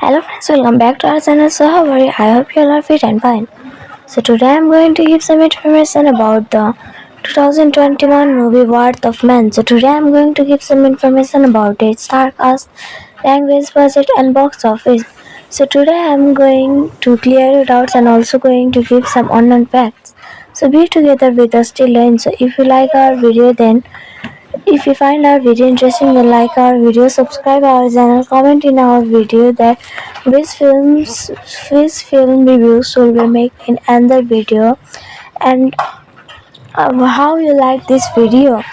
Hello friends, welcome back to our channel. So how are you? I hope you all are fit and fine. So today I'm going to give some information about the 2021 movie Worth of Man. So today I'm going to give some information about its star cast, language, budget and box office. So today I'm going to clear your doubts and also going to give some unknown facts. So be together with us till the end. So if you like our video, then if you find our video interesting, then like our video, subscribe our channel, comment in our video that which film reviews will we make in another video, and how you like this video,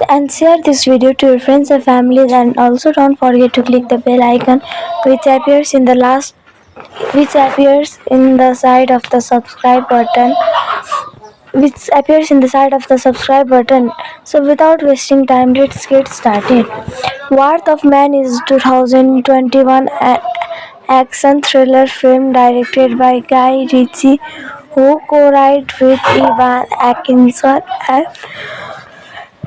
and share this video to your friends and families, and also don't forget to click the bell icon which appears in the last which appears in the side of the subscribe button which appears in the side of the subscribe button. So without wasting time, let's get started. Worth of Man is 2021 action thriller film directed by Guy Ritchie, who co-wrote with Evan Atkinson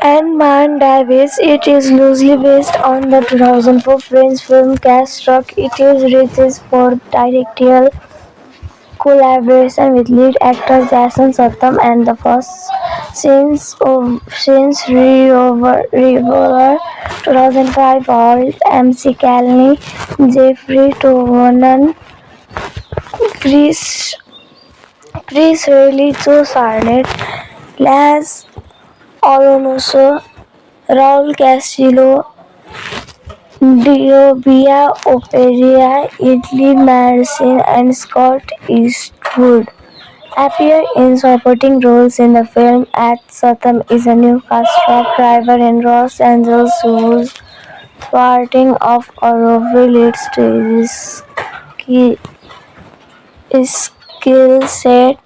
and Man Davis. It is loosely based on the 2004 French film Cash Rock. It is Ritchie's fourth directorial collaboration with lead actor Jason Statham and the first since Revolver 2005 Alt, MC Calney, Jeffrey Tovernon, Chris Reilly, Joe Sarnet, Laz Alonso, Raul Castillo, Diobia Operia, Italy Marcin and Scott Eastwood appear in supporting roles in the film. At Statham is a Newcastle truck driver in Los Angeles whose thwarting of a robbery leads to his skill set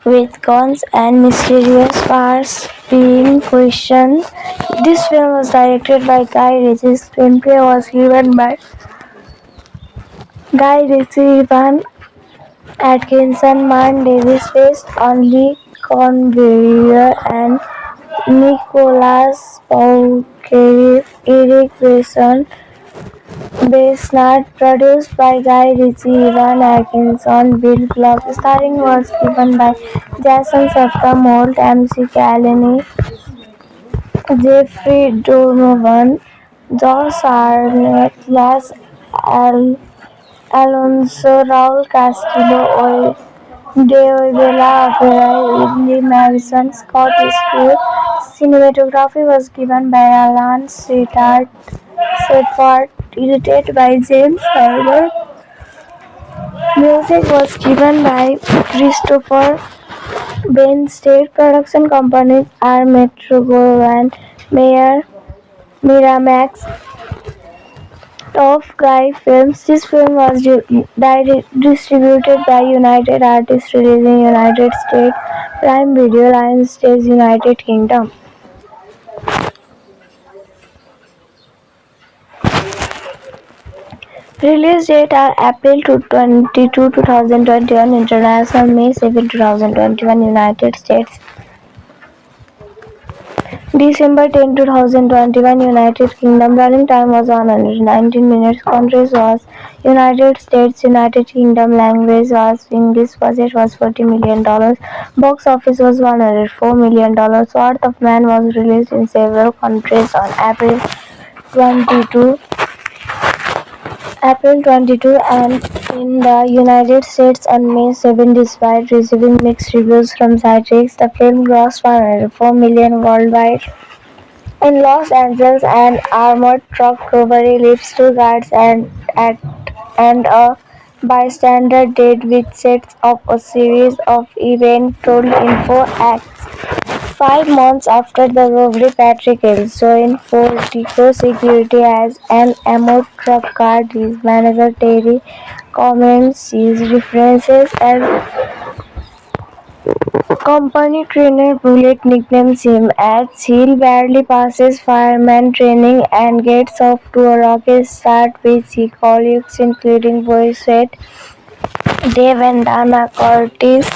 with guns and mysterious powers being questioned. This film was directed by Guy Ritchie. Screenplay was given by Guy Ritchie, Evan Atkinson, Man Davis, based on Lee Corbusier and Nicolas Bouguereau, Eric Besnard, produced by Guy Ritchie, Evan Atkinson, Bill Block. Starring was given by Jason Statham, Holt, MC Calney, Jeffrey Donovan, Josh Arnett, Laz Alonso, Raul Castillo, Deobela Operai, Italy Madison, Scott Eastwood. Cinematography was given by Alan Seyfarth, edited by James Horner. Music was given by Christopher Ben. State production companies are Metro-Goldwyn Mayer, Miramax, Top Guy Films. This film was distributed by United Artists Releasing United States, Prime Video, Lionsgate, United Kingdom. Release date are April 22, 2021, International, May 7, 2021, United States. December 10, 2021, United Kingdom. Running time was 119 minutes. Countries was United States, United Kingdom. Language was English. Budget was $40 million. Box office was $104 million. Worth of Man was released in several countries on April 22 and in the United States on May 7. Despite receiving mixed reviews from critics, the film grossed $104 million worldwide. In Los Angeles, an armored truck robbery leaves two guards and a bystander dead, which sets up a series of events told in 4 acts. 5 months after the robbery, Patrick Hills joined Fortico Security as an armored truck guard. His manager Terry comments his references and company trainer Bullet nicknames him as Hill barely passes fireman training and gets off to a rocky start with his colleagues including voice set Dave and Dana Curtis.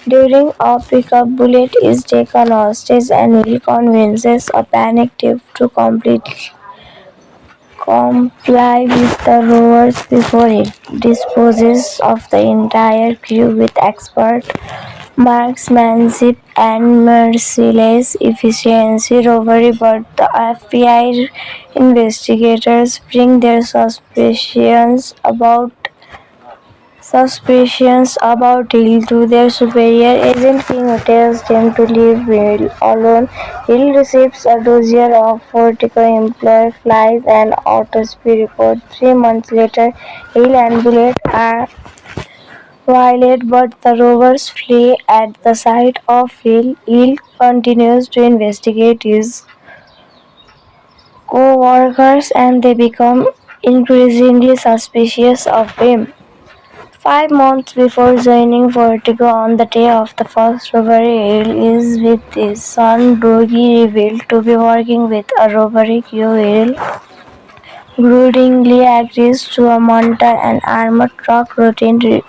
During a pickup, Bullet is taken hostage and Hill convinces a panicked Dave to comply with the rovers before it disposes of the entire crew with expert marksmanship and merciless efficiency robbery, but the FBI investigators bring their suspicions about Hill to their superior agent King, who tells them to leave Hill alone. Hill receives a dossier of Fortico employee flies and autopsy report. 3 months later, Hill and Bullet are violate, but the rovers flee at the sight of Hill. Hill continues to investigate his co-workers and they become increasingly suspicious of him. 5 months before joining Vertigo on the day of the first robbery, Hill is with his son Dougie, revealed to be working with a robbery crew. Hill grudgingly agrees to a mortar and armored truck routine,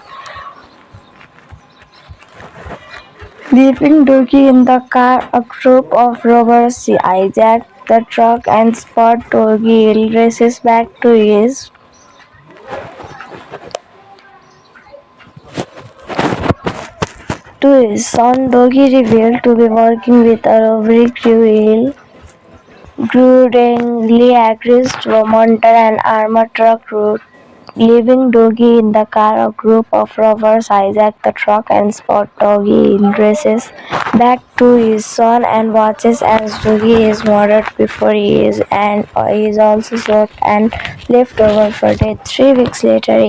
leaving Dougie in the car. A group of robbers hijack the truck and spot Dougie. Hill races back to his son Dougie, revealed to be working with a robbery crew. Hill grudgingly agrees to a mortar and armored truck route. Leaving Dougie in the car, a group of robbers hijack the truck and spot Dougie. Hill races back to his son and watches as Dougie is murdered before he is also shot and left over for dead. 3 weeks later,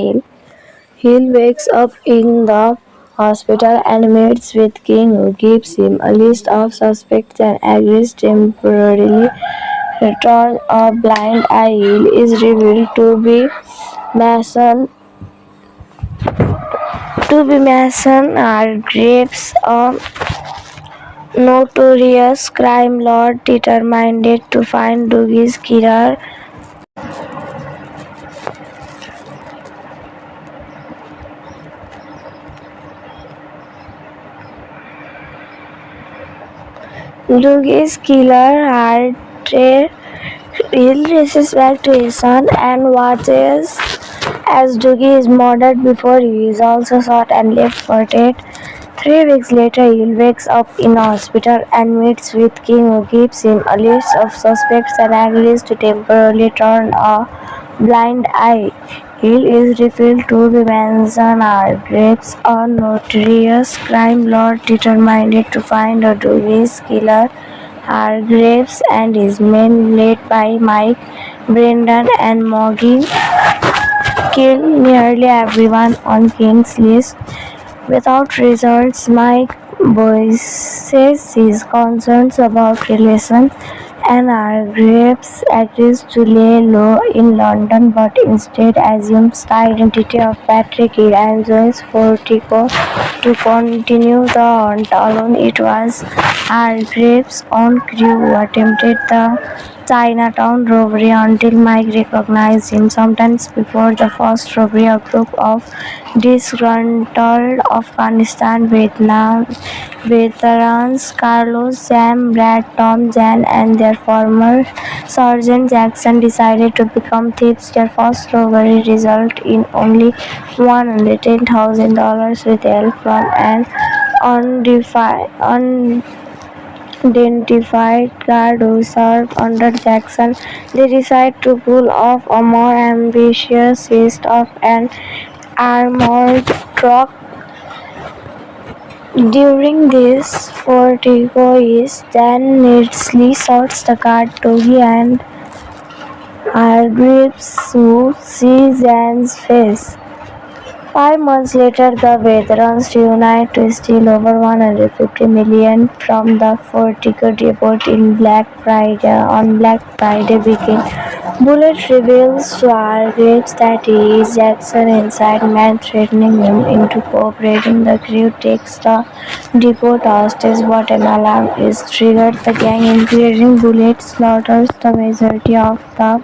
Hill wakes up in the hospital and meets with King, who gives him a list of suspects and agrees temporarily return a blind eye. Hill is revealed Mason Mason Hargreaves, a notorious crime lord determined to find Dougie's killer. Dougie's killer, Hartree. Hill races back to his son and watches as Dougie is murdered before he is also shot and left for dead. 3 weeks later, Hill wakes up in a hospital and meets with King, who gives him a list of suspects and agrees to temporarily turn a blind eye. Hill is revealed to be Mason Hargreaves, a notorious crime lord determined to find Dougie's killer. Hargreaves and his men, led by Mike, Brendan, and Moggy, kill nearly everyone on King's list. Without results, Mike voices his concerns about relations, and Hargreaves agrees to lay low in London but instead assumes the identity of Patrick Hill and joins Fortico to continue the hunt alone. It was Hargreaves' own crew who attempted the Chinatown robbery until Mike recognized him. Sometimes before the first robbery, a group of disgruntled Afghanistan-Vietnam veterans Carlos, Sam, Brad, Tom, Jan, and their former Sergeant Jackson decided to become thieves. Their first robbery resulted in only $110,000 with help from an unidentified guard who served under Jackson. They decide to pull off a more ambitious heist of an armored truck. During this, Fortico is then needlessly shoots the guard Dougie and Hargreaves, who sees Jan's face. 5 months later, the veterans reunite to steal over $150 million from the Fortico depot on Black Friday weekend. Bullet reveals to Hargreaves that he is Jackson's inside man, threatening him into cooperating. The crew takes the depot hostage, but an alarm is triggered. The gang, including Bullet, slaughters the majority of the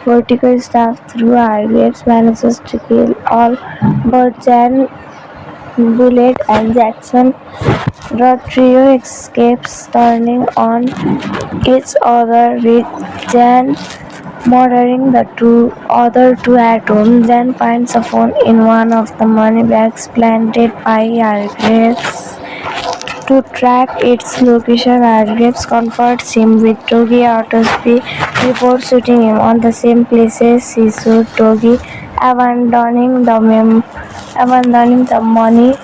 Fortico staff. Through Hargreaves manages to kill all but Jan, Bullet, and Jackson. The trio escapes, turning on each other with Jan murdering the other two at home, then finds a phone in one of the money bags planted by Hargreaves. To track its location, Hargreaves confronts him with Doggy Autopsy reports shooting him on the same places he shot Doggy, abandoning the money.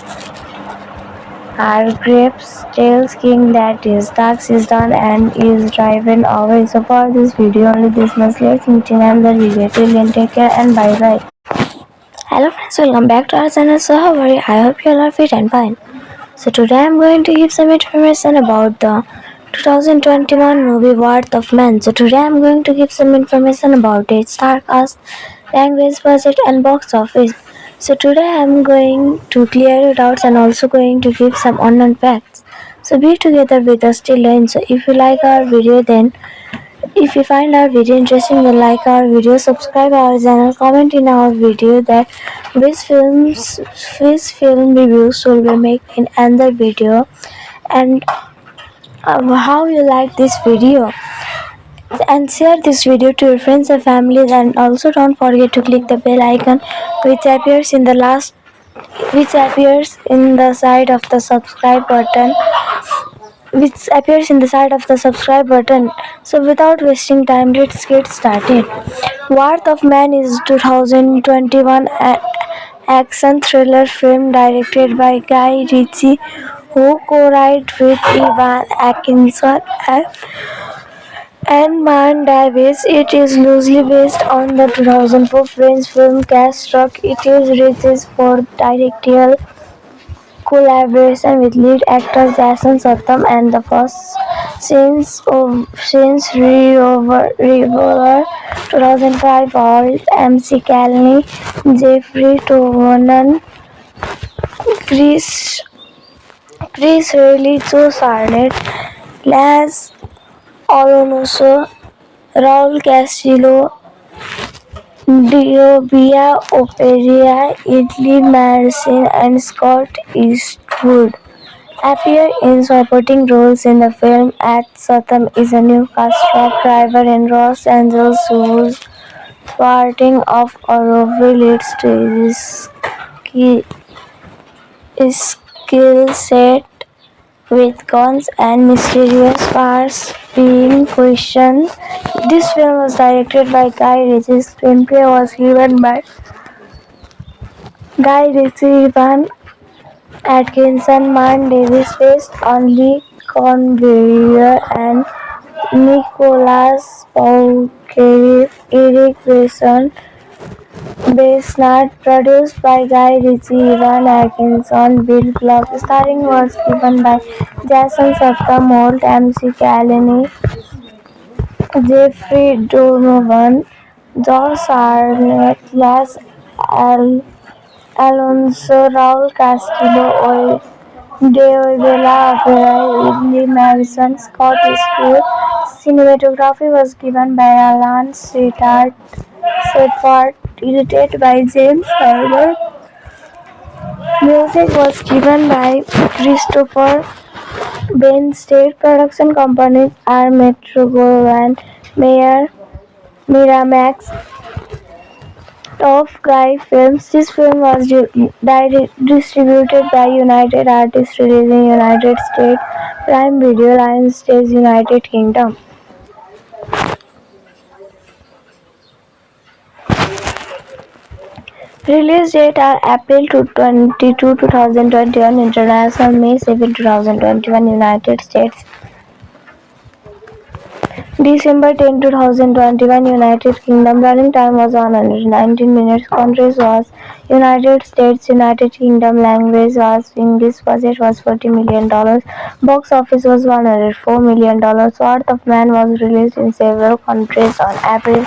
Hargreaves tells King that his task is done and is driven away. So for this video, only this much. Let's meet in another video. Till then, take care and bye bye. Hello friends, welcome back to our channel. So how are you? I hope you all are fit and fine. So today I'm going to give some information about the 2021 movie Worth of Man. So today I'm going to give some information about its star cast, language, budget and box office. So today I'm going to clear your doubts and also going to give some unknown facts. So be together with us till end. So if you like our video, then if you find our video interesting, then like our video, subscribe our channel, comment in our video that which film reviews will we make in another video, and how you like this video, and share this video to your friends and families, and also don't forget to click the bell icon which appears in the last which appears in the side of the subscribe button which appears in the side of the subscribe button. So without wasting time, let's get started. Worth of Man is 2021 action thriller film directed by Guy Ritchie, who co-wrote with Evan Atkinson and Man Davis. It is loosely based on the 2004 French film Cash Rock. It is Ritchie's fourth directorial collaboration with lead actor Jason Statham and the first since Revolver 2005 all MC Calney, Jeffrey Tovernon, Chris Reilly, Joe Sarnet, Laz Alonso, Raul Castillo, Diobia Operia, Italy Marcin and Scott Eastwood appear in supporting roles in the film. At Statham is a newcast truck driver in Los Angeles whose thwarting of a robbery leads to his skill set with guns and mysterious powers being questioned. This film was directed by Guy Ritchie. Screenplay was given by Guy Ritchie, Evan Atkinson, Man Davis, based on Lee Corbusier and Nicolas Bouquet, Eric Besnard, produced by Guy Ritchie, Evan Atkinson, Bill Clark. Starring was given by Jason Statham, Holt MC Callaney, Jeffrey Donovan, Josh Arnett, Las Alonso, Raul Castillo, Deobela Opera, Italy Madison, Scott Eastwood. Cinematography was given by Alan Seyfarth, edited by James Herbert. Music was given by Christopher Ben. State production companies are Metro-Goldwyn Mayer, Miramax, Top Guy Films. This film was distributed by United Artists Releasing United States, Prime Video, Lionsgate, United Kingdom. Release date are April 22, 2021, International, May 7, 2021, United States. December 10, 2021, United Kingdom. Running time was 119 minutes. Countries was United States, United Kingdom. Language was English. Budget was $40 million. Box office was $104 million. Worth of Man was released in several countries on April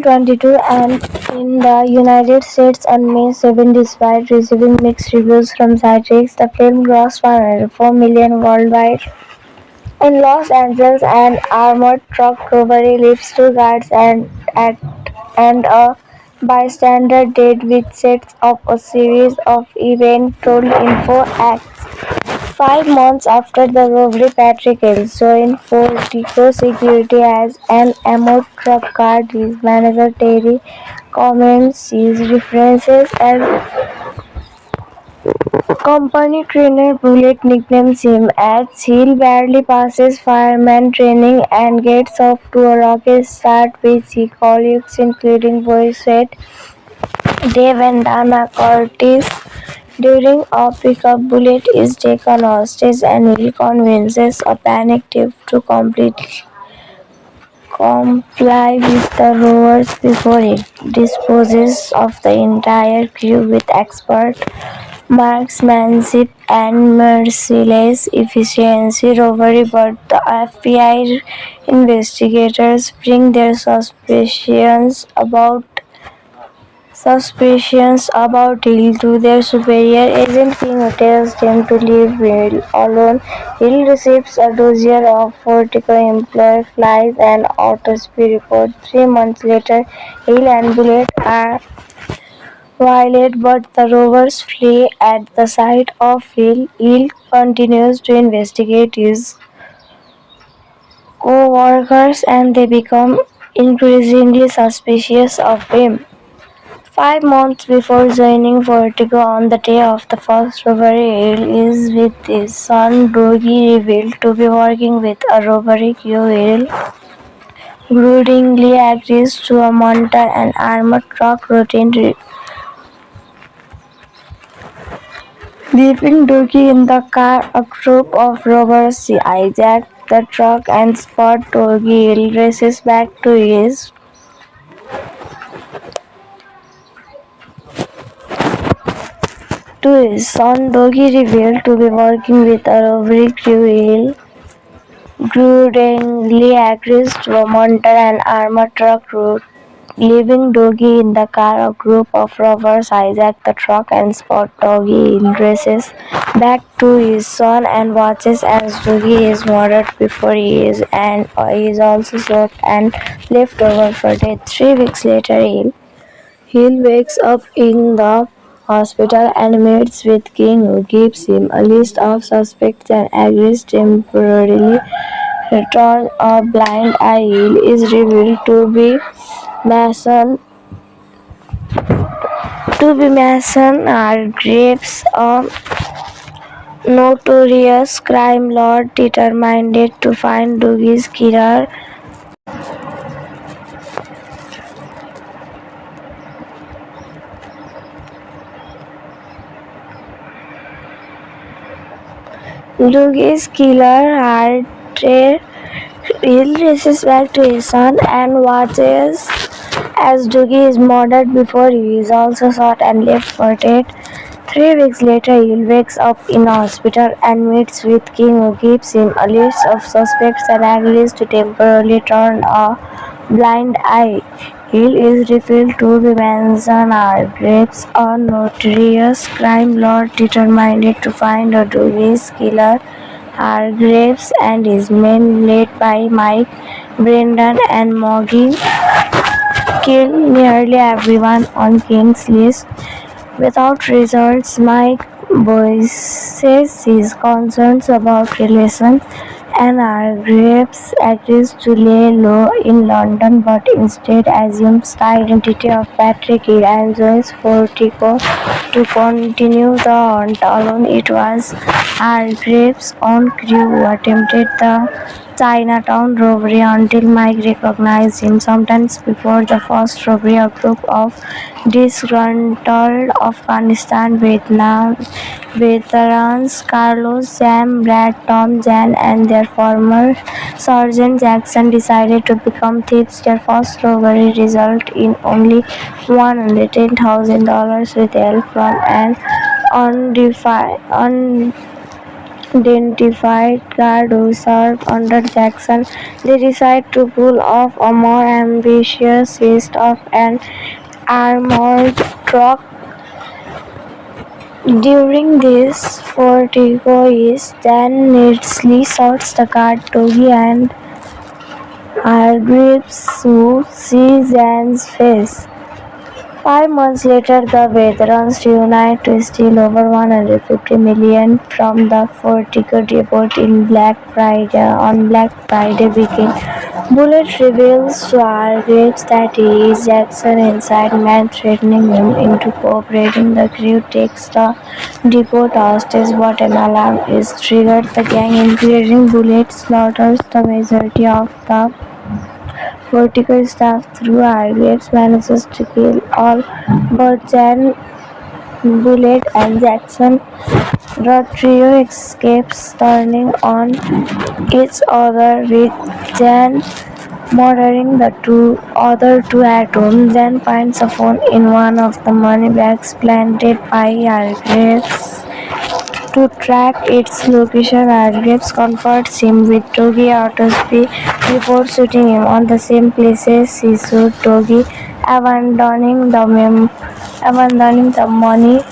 22 and in the United States on May 7. Despite receiving mixed reviews from critics, the film grossed $104 million worldwide. In Los Angeles, an armored truck robbery leaves two guards and a bystander dead, which sets up a series of events told in 4 acts. 5 months after the robbery, Patrick Hill joined Fortico Security as an armored truck guard. His manager Terry comments his references and company trainer Bullet nicknames him as Hill barely passes fireman training and gets off to a rocky start with his colleagues including Boy Sweat, Dave and Dana Curtis. During a pickup, Bullet is taken hostage and Hill convinces a panicked Dave to comply with the rovers before it disposes of the entire crew with expert marksmanship and merciless efficiency. Robbery, but the FBI investigators bring their suspicions about Hill to their superior agent King, who tells them to leave Hill alone. Hill receives a dossier of Fortico employee flies an autopsy report. 3 months later, Hill and Bullet are violate, but the robbers flee at the sight of Hill. Hill continues to investigate his co-workers and they become increasingly suspicious of him. 5 months before joining Vertigo on the day of the first robbery, Hill is with his son Dougie, revealed to be working with a robbery crew. Hill grudgingly agrees to a monitor and armored truck routine, leaving Dougie in the car. A group of robbers hijack the truck and spot Dougie. Hill races back to his son Dougie, revealed to be working with a robbery crew. Hill grudgingly agrees to a monitor and armored truck route, leaving Dougie in the car. A group of robbers hijack the truck and spot Dougie. Hill races back to his son and watches as Dougie is murdered before he is also shot and left over for dead. 3 weeks later, Hill wakes up in the hospital and meets with King, who gives him a list of suspects and agrees temporarily return a blind eye. Hill is revealed to be Mason Hargreaves, a notorious crime lord determined to find Dougie's killer. Hill races back to his son and watches as Dougie is murdered before he is also shot and left for dead. 3 weeks later, Hill wakes up in a hospital and meets with King, who gives him a list of suspects and agrees to temporarily turn a blind eye. Hill is revealed to be Mason Hargreaves, a notorious crime lord determined to find Dougie's killer. Hargreaves and his men, led by Mike, Brendan, and Moggy, kill nearly everyone on King's list. Without results, Mike voices his concerns about relations, and Hargreaves agrees to lay low in London but instead assumes the identity of Patrick Hill and joins Fortico to continue the hunt alone. It was Hargreaves' own crew who attempted the Chinatown robbery until Mike recognized him. Sometimes before the first robbery, a group of disgruntled Afghanistan veterans Carlos, Sam, Brad, Tom, Jan, and their former Sergeant Jackson decided to become thieves. Their first robbery resulted in only $110,000 with help from an unidentified guard who served under Jackson. They decide to pull off a more ambitious heist of an armored truck. During this, Fortico is then needlessly shoots the guard Dougie and Hargreaves, who sees Jan's face. 5 months later, the veterans reunite to steal over 150 million from the Fortico depot on Black Friday weekend. Bullet reveals to Hargreaves that he is Jackson inside man, threatening him into cooperating. The crew takes the depot hostage, but an alarm is triggered. The gang, including Bullet, slaughters the majority of the Vertical staff through Hargreaves manages to kill all but Jan, Bullet and Jackson. The trio escapes, turning on each other with Jan murdering the other two at home. Jan finds a phone in one of the money bags planted by Hargreaves. To track its location, Hargreaves confronts him with Togi Autopsy before shooting him on the same places he shot Togi, abandoning the money.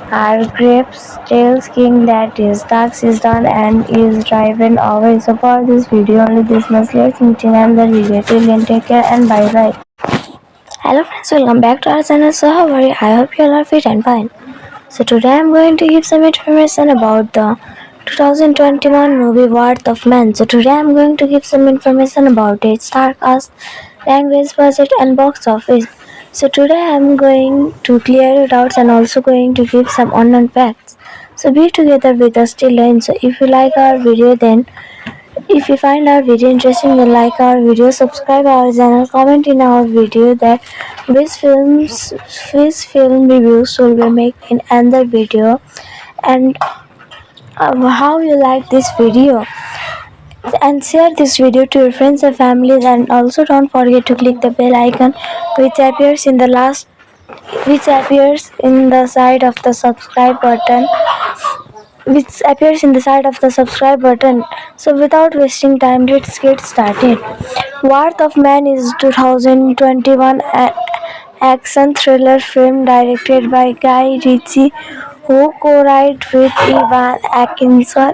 Hargreaves tells King that his task is done and is driven away. So for this video, only this much. Let's meet in another video. Till then, take care and bye bye. Hello friends, welcome back to our channel. So how are you? I hope you all are fit and fine. So today I'm going to give some information about the 2021 movie Worth of Man. So today I'm going to give some information about its star cast, language, budget and box office. So today I'm going to clear your doubts and also going to give some unknown facts. So be together with us till the end. So if you like our video, then if you find our video interesting, then like our video, subscribe our channel, comment in our video that which film reviews should we make in another video, and how you like this video, and share this video to your friends and families, and also don't forget to click the bell icon which appears in the side of the subscribe button, So without wasting time, let's get started. Worth of Man is 2021 action thriller film directed by Guy Ritchie, who co-wrote with Evan Atkinson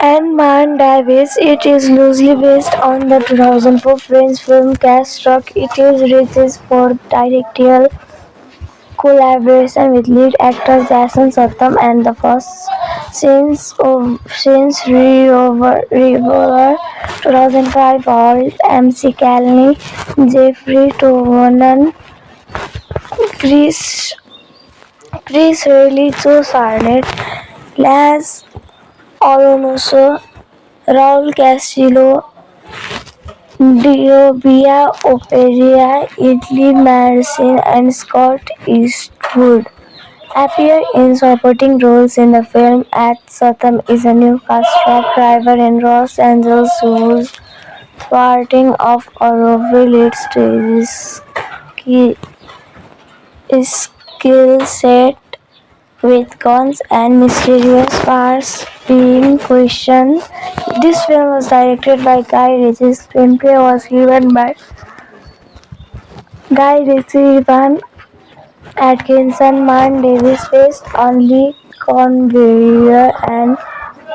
and Man Davis. It is loosely based on the 2004 French film Cash Truck. It is Ritchie's fourth directorial collaboration with lead actor Jason Statham and the first since Revolver 2005. Holt, MC Calney, Jeffrey Tolan, Chris Reilly, Joe Sarnet, Laz Alonso, Raul Castillo, Diobia Operia, Idli Marcin and Scott Eastwood appear in supporting roles in the film. Statham is a new cast truck driver in Los Angeles whose thwarting of a robbery leads to his skill set with guns and mysterious powers being questioned. This film was directed by Guy Ritchie. Screenplay was given by Guy Ritchie, Evan Atkinson, Man Davis, based on Lee Cornbury and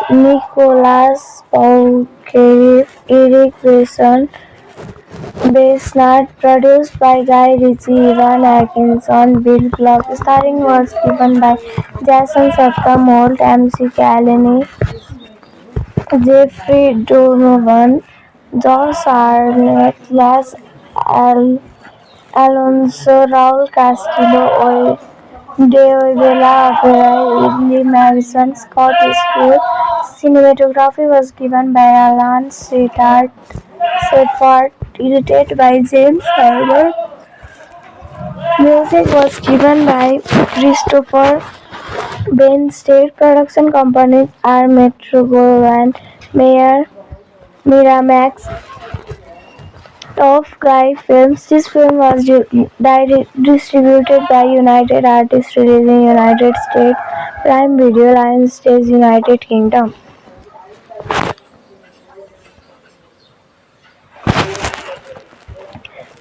Nicholas Pauchere, Eric Grayson, Besnard, produced by Guy Ritchie, Evan Atkinson, Bill Block. Starring was given by Jason Statham, Holt, MC Calney, Jeffrey Donovan, Josh Arnett, Laz Alonso, Raul Castillo, Deobela Operai, Idli Marcin, Scott Eastwood. Cinematography was given by Alan Shepard, edited by James Herbert. Music was given by Christopher Ben. State production companies are Metro-Goldwyn Mayer, Miramax, Top Guy Films. This film was distributed by United Artists Releasing United States, Prime Video, Lionsgate, United Kingdom.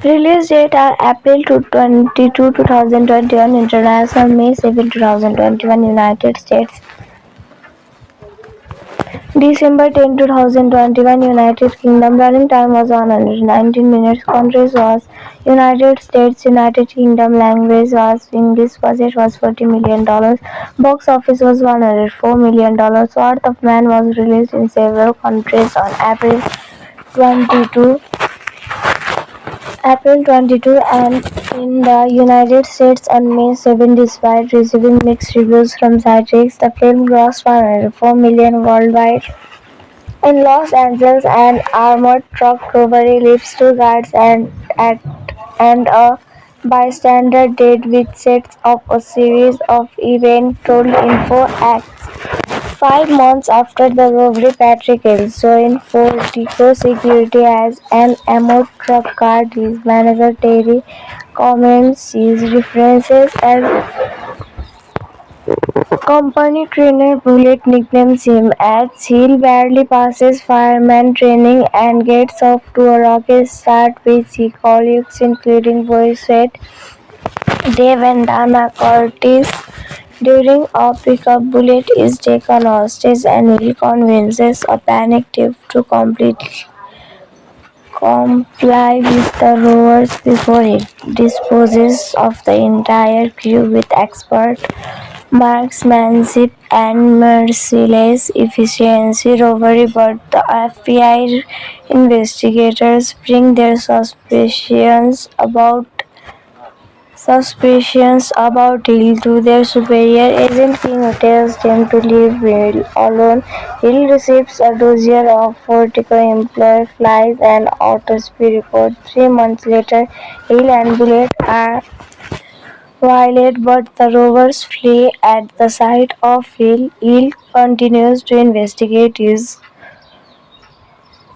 Release date are April 22, 2021, International, May 7, 2021, United States. December 10, 2021, United Kingdom. Running time was 119 minutes. Countries was United States, United Kingdom language was English. Budget was $40 million. Box office was $104 million. Sword of Man was released in several countries on 22, April 22 and in the United States on May 7. Despite receiving mixed reviews from critics, the film grossed $104 million worldwide. In Los Angeles, an armored truck robbery leaves two guards and a bystander dead, which sets up a series of events told in 4 acts. 5 months after the robbery, Patrick Hills joined Fortico Security as an armored truck guard. His manager Terry comments his references as company trainer Bullet nicknames him as Hill barely passes fireman training and gets off to a rocky start with his colleagues including voice head Dave and Dana Curtis. During a pickup, Bullet is taken hostage and Hill convinces a panicked Dave to comply with the rovers before he disposes of the entire crew with expert marksmanship and merciless efficiency. Robbery, but the FBI investigators bring their suspicions about Hill to their superior agent King, who tells them to leave Hill alone. Hill receives a dossier of Fortico employee flies and autopsy report. 3 months later, Hill and Bullet are violate, but the robbers flee at the sight of Hill. Hill continues to investigate his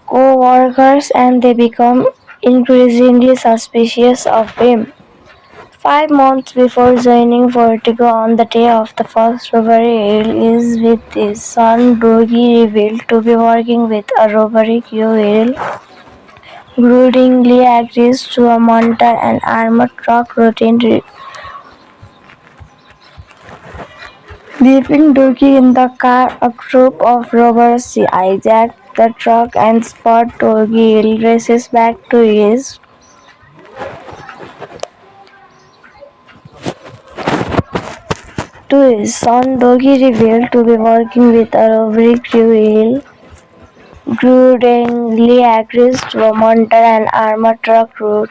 co-workers and they become increasingly suspicious of him. 5 months before joining Vertigo on the day of the first robbery, Hill is with his son Dougie, revealed to be working with a robbery crew. Hill grudgingly agrees to a monitor and armored truck routine, leaving Dougie in the car. A group of robbers hijack the truck and spot Dougie. Hill races back to his son. Dougie, revealed to be working with a robbery crew. Hill grudgingly agrees to a monitor and armored truck route.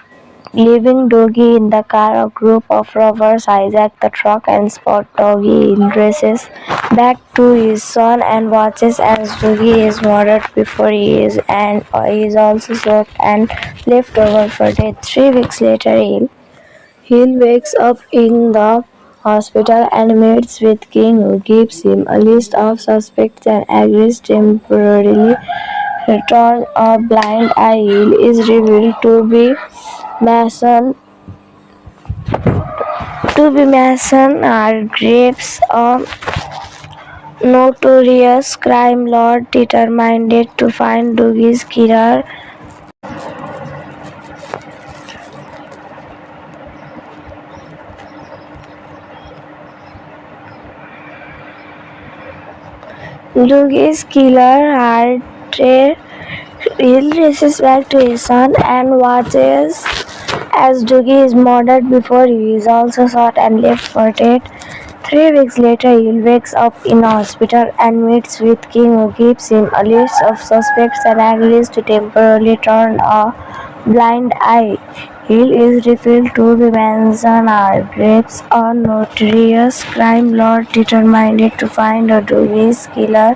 Leaving Dougie in the car, a group of robbers hijack the truck and spot Dougie. Hill races back to his son and watches as Dougie is murdered before he is also shot and left over for death. 3 weeks later, Hill wakes up in the hospital and meets with King, who gives him a list of suspects and agrees temporarily return a blind eye. Hill is revealed to be Mason Hargreaves, a notorious crime lord determined to find Dougie's killer. Hill races back to his son and watches as Dougie is murdered before he is also shot and left for dead. 3 weeks later, Hill wakes up in a hospital and meets with King, who gives him a list of suspects and agrees to temporarily turn a blind eye. Hill is revealed to be Manson Hargreaves, a notorious crime lord determined to find Dougie's killer.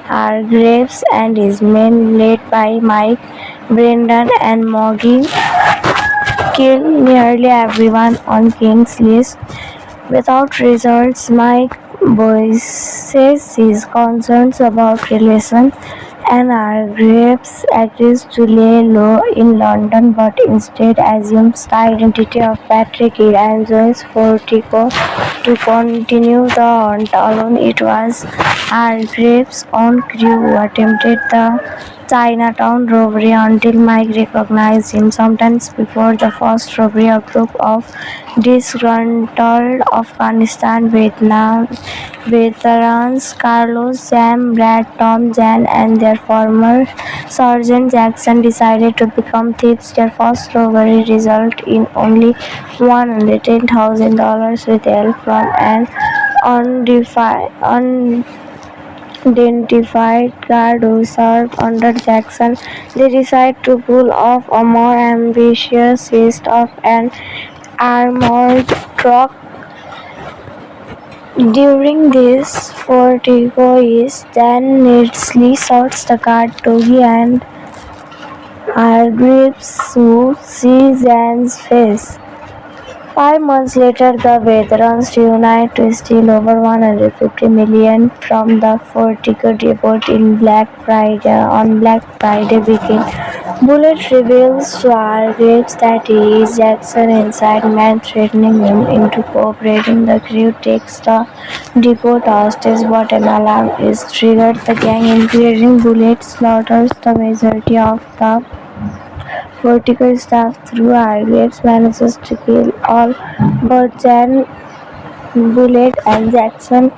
Hargreaves and his men, led by Mike, Brendan, and Moggy, kill nearly everyone on King's list. Without results, Mike voices his concerns about relations, and Hargreaves agrees to lay low in London but instead assumes the identity of Patrick Hill and joins Fortico to continue the hunt alone. It was Hargreaves' own crew who attempted the Chinatown robbery until Mike recognized him. Sometimes before the first robbery, a group of disgruntled Afghanistan Vietnam veterans Carlos, Sam, Brad, Tom, Jan, and their former Sergeant Jackson decided to become thieves. Their first robbery resulted in only $110,000 with help from an unidentified guard who served under Jackson. They decide to pull off a more ambitious heist of an armored truck. During this, Fortigo is then needlessly shoots the guard Togi and Hargreaves who see Jan's face. 5 months later, the veterans reunite to steal over $150 million from the Fortigo depot on Black Friday weekend. Bullet reveals to Hargreaves that he is Jackson inside man, threatening him into cooperating. The crew takes the depot hostage, but an alarm is triggered. The gang, including Bullet, slaughters the majority of the Vertical staff through Hargreaves manages to kill all but Jan, Bullet, and Jackson.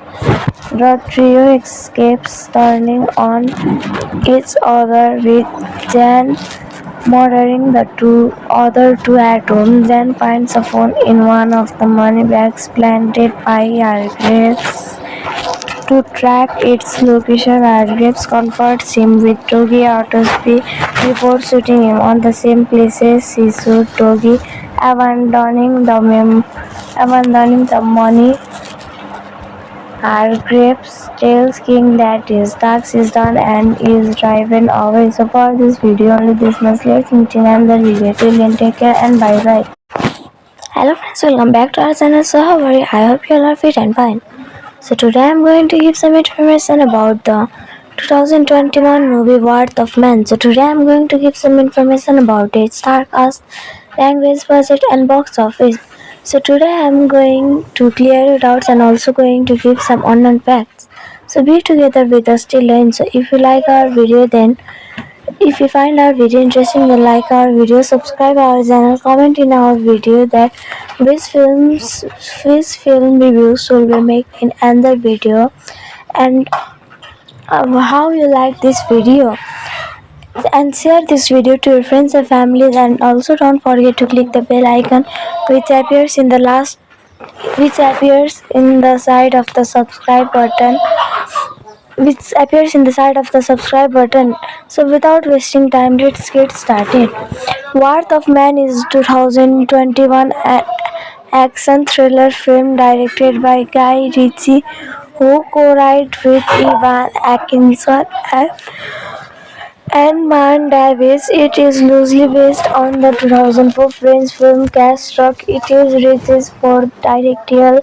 The trio escapes, turning on each other with Jan murdering the other two at home. Jan finds a phone in one of the money bags planted by Hargreaves. To track its location, Hargreaves confronts him with Togi Autopsy before shooting him on the same places he shot Togi, abandoning the money. Hargreaves tells King that his task is done and is driven away. So for this video, only this much. Let's meet in another video. Till then, take care and bye bye. Hello friends, welcome back to our channel. So how are you? I hope you all are fit and fine. So today I'm going to give some information about the 2021 movie Worth of Man. So today I'm going to give some information about its star cast, language, budget and box office. So today I'm going to clear your doubts and also going to give some unknown facts. So be together with us till end. So if you like our video, then if you find our video interesting, then like our video, subscribe our channel, comment in our video that which film reviews will we make in another video, and how you like this video, and share this video to your friends and families, and also don't forget to click the bell icon which appears in the side of the subscribe button. So without wasting time, let's get started. Worth of Man is 2021 action thriller film directed by Guy Ritchie, who co-wrote with Evan Atkinson and Man Davis. It is loosely based on the 2004 French film Cash Rock. It is Ritchie's fourth directorial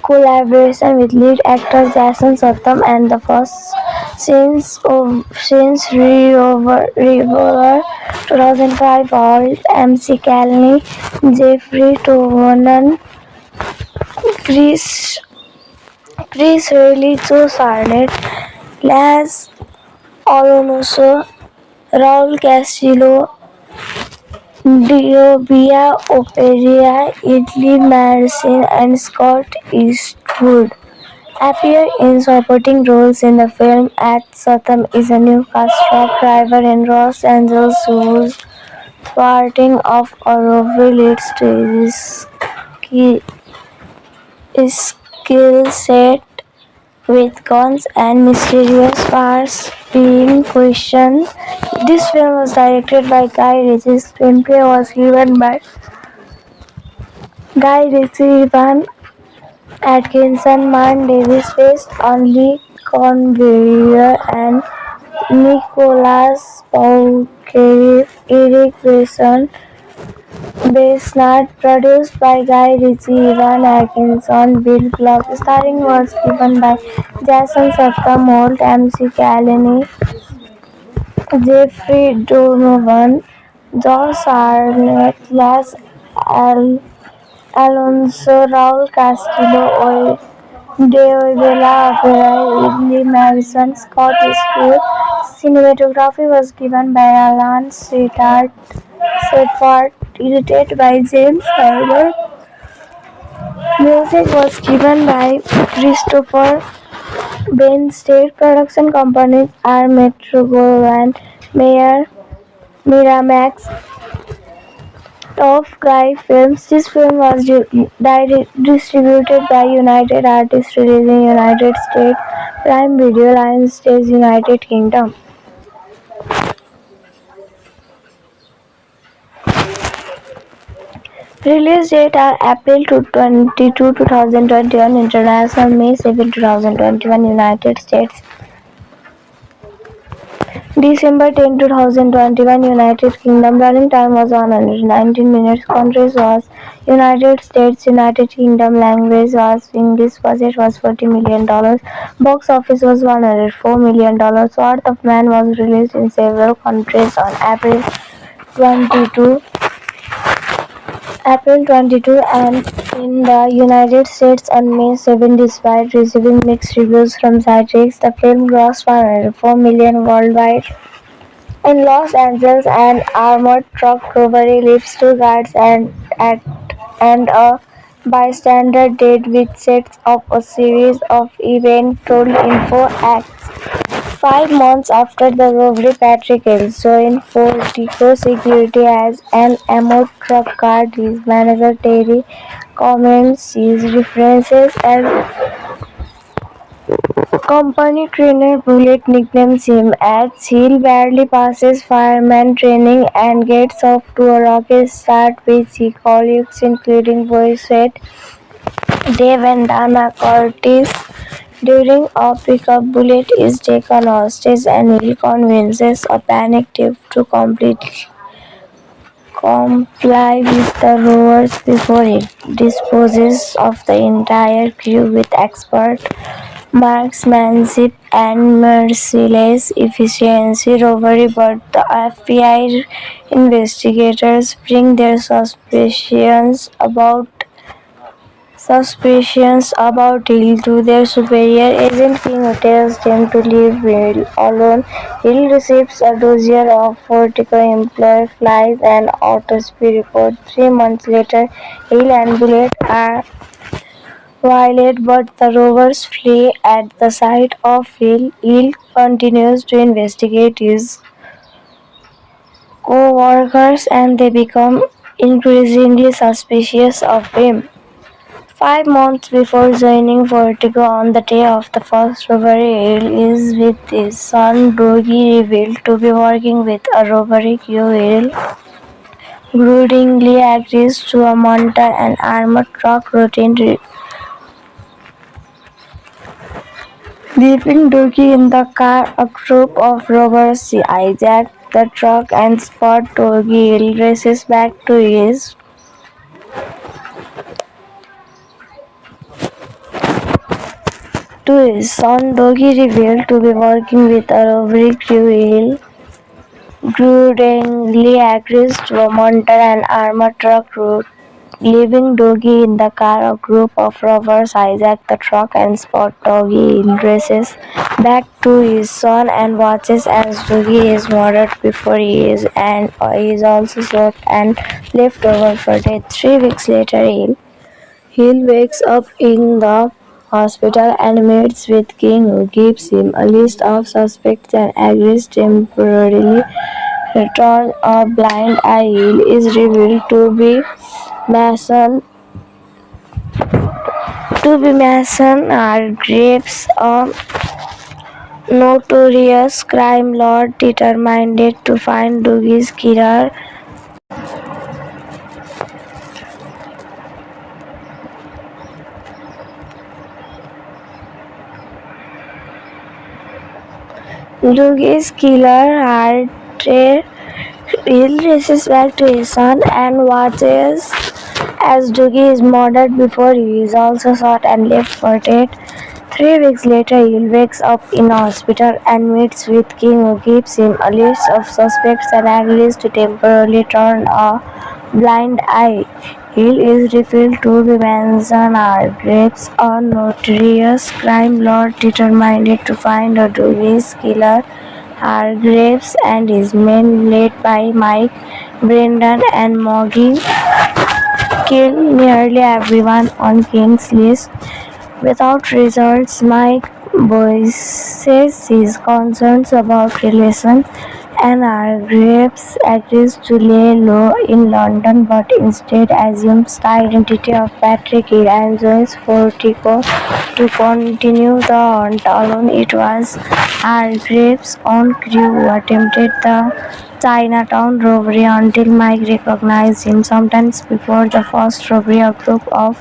collaboration with lead actor Jason Statham and the first since Revolver 2005. Alt, MC Calney, Jeffrey Tovonen, Chris Reilly, Joe Sarnet, Laz Alonso, Raul Castillo, Diobia Operia, Italy Marcin, and Scott Eastwood appear in supporting roles in the film. At Statham is a newscast truck driver in Los Angeles whose thwarting of a robbery leads to his skill set with guns and mysterious powers being questioned. This film was directed by Guy Ritchie. Screenplay was given by Guy Ritchie, Evan Atkinson, Man Davis, based on Lee Cornbury and Nicholas Pauchere, Eric Wilson, Besnard, produced by Guy Ritchie, Evan Atkinson, Bill Clark. Starring was given by Jason Statham, Holt, MC Calney, Jeffrey Donovan, Josh Arnett, Laz Alonso, Raul Castillo, Deobela Operai, Italy Marcin, Scott Eastwood, Cinematography was given by Alan Seyfarth, edited by James Herbert. Music was given by Christopher Bain. State production companies are Metro-Goldwyn-Mayer, Miramax, Top Guy Films. This film was distributed by United Artists releasing United States, Prime Video, Lionsgate, United Kingdom. Release date are April 22, 2021, International, May 7, 2021, United States. December 10, 2021, United Kingdom. Running time was 119 minutes. Countries was United States, United Kingdom. Language was English. Budget was $40 million. Box office was $104 million. Sword of Man was released in several countries on April 22 and in the United States on May 7. Despite receiving mixed reviews from critics, the film grossed $104 million worldwide. In Los Angeles, an armored truck robbery leaves two guards and a bystander dead, which sets up a series of events told in 4 acts. 5 months after the robbery, Patrick Hills joined Fortico Security as an armored truck guard. His manager Terry comments his references as company trainer Bullet nicknames him as Hill barely passes fireman training and gets off to a rocky start with his colleagues including voice Dave and Dana Curtis. During a pickup, Bullet is taken hostage and Hill convinces a panicked Dave to comply with the rovers before he disposes of the entire crew with expert marksmanship and merciless efficiency. Robbery, but the FBI investigators bring their suspicions about Hill to their superior agent King, who tells them to leave Hill alone. Hill receives a dossier of Fortico employee, flies an autopsy report. 3 months later, Hill and Bullet are violate, but the robbers flee at the sight of Hill. Hill continues to investigate his co-workers and they become increasingly suspicious of him. 5 months before joining Vertigo on the day of the first robbery, Hill is with his son Dougie, revealed to be working with a robbery crew. Hill grudgingly agrees to a monitor an armored truck routine, leaving Dougie in the car. A group of robbers hijack the truck and spot Dougie. Hill races back to his son Dougie, revealed to be working with a robbery crew. Hill grudgingly agrees to a monitor an armored truck route. Leaving Dougie in the car, a group of robbers hijack the truck and spot Dougie. Hill races back to his son and watches as Dougie is murdered before he is also shot and left over for death. 3 weeks later, Hill wakes up in the hospital and meets with King, who gives him a list of suspects and agrees temporarily turn a blind eye. Hill is revealed to be Mason Hargreaves, a notorious crime lord determined to find Dougie's killer. Dougie's killer, Hartre. Hill races back to his son and watches as Dougie is murdered before he is also shot and left for dead. 3 weeks later, Hill wakes up in a hospital and meets with King, who gives him a list of suspects and agrees to temporarily turn a blind eye. Hill is revealed to be Mason Hargreaves, a notorious crime lord determined to find Dougie's killer. Hargreaves and his men, led by Mike, Brendan, and Moggy, killed nearly everyone on King's list. Without results, Mike voices his concerns about relations, and Hargreaves agrees to lay low in London but instead assumes the identity of Patrick Hill and joins Fortico to continue the hunt alone. It was Hargreaves' own crew who attempted the Chinatown robbery until Mike recognized him. Sometimes before the first robbery, a group of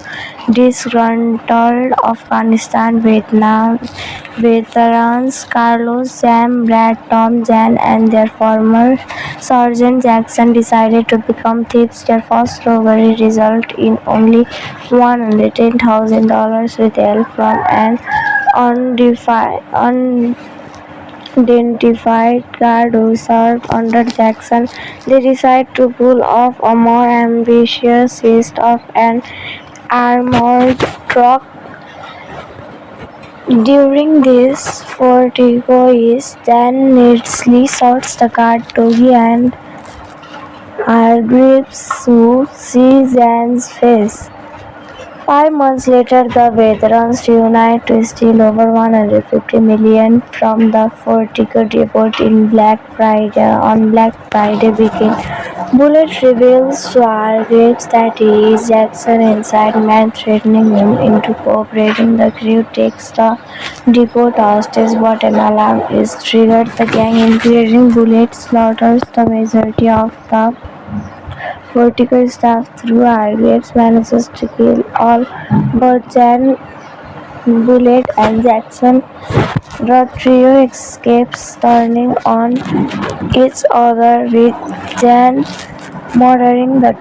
disgruntled Afghanistan Vietnam veterans Carlos, Sam, Brad, Tom, Jan, and their former Sergeant Jackson decided to become thieves. Their first robbery resulted in only $110,000 with help from an unidentified guard who served under Jackson. They decide to pull off a more ambitious heist of an armored truck. During this, Fortico is then neatly shoots the guard Togi and Hargreaves who sees Jan's face. 5 months later, the veterans reunite to steal over $150 million from the Fortico depot on Black Friday weekend. Bullet reveals to Hargreaves that he is Jackson inside man, threatening him into cooperating. The crew takes the depot hostage, but an alarm is triggered. The gang, including Bullet, slaughters the majority of the Vertical staff through Hargreaves manages to kill all but Jan, Bullet, and Jackson. The trio escapes, turning on each other with Jan murdering the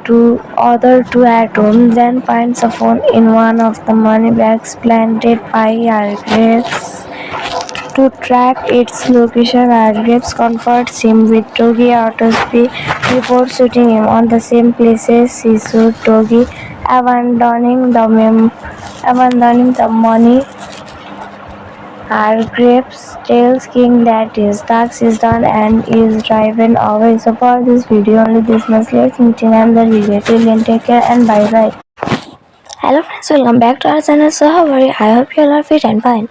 other two at home. Jan finds a phone in one of the money bags planted by Hargreaves. To track its location, Hargreaves confronts him with Togi Autopsy before shooting him on the same places he shot Togi, abandoning the money. Hargreaves tells King that his task is done and is driven away. So for this video, only this much. Let's meet in another video. Till then, take care and bye bye. Hello friends, welcome back to our channel. So how are you? I hope you all are fit and fine.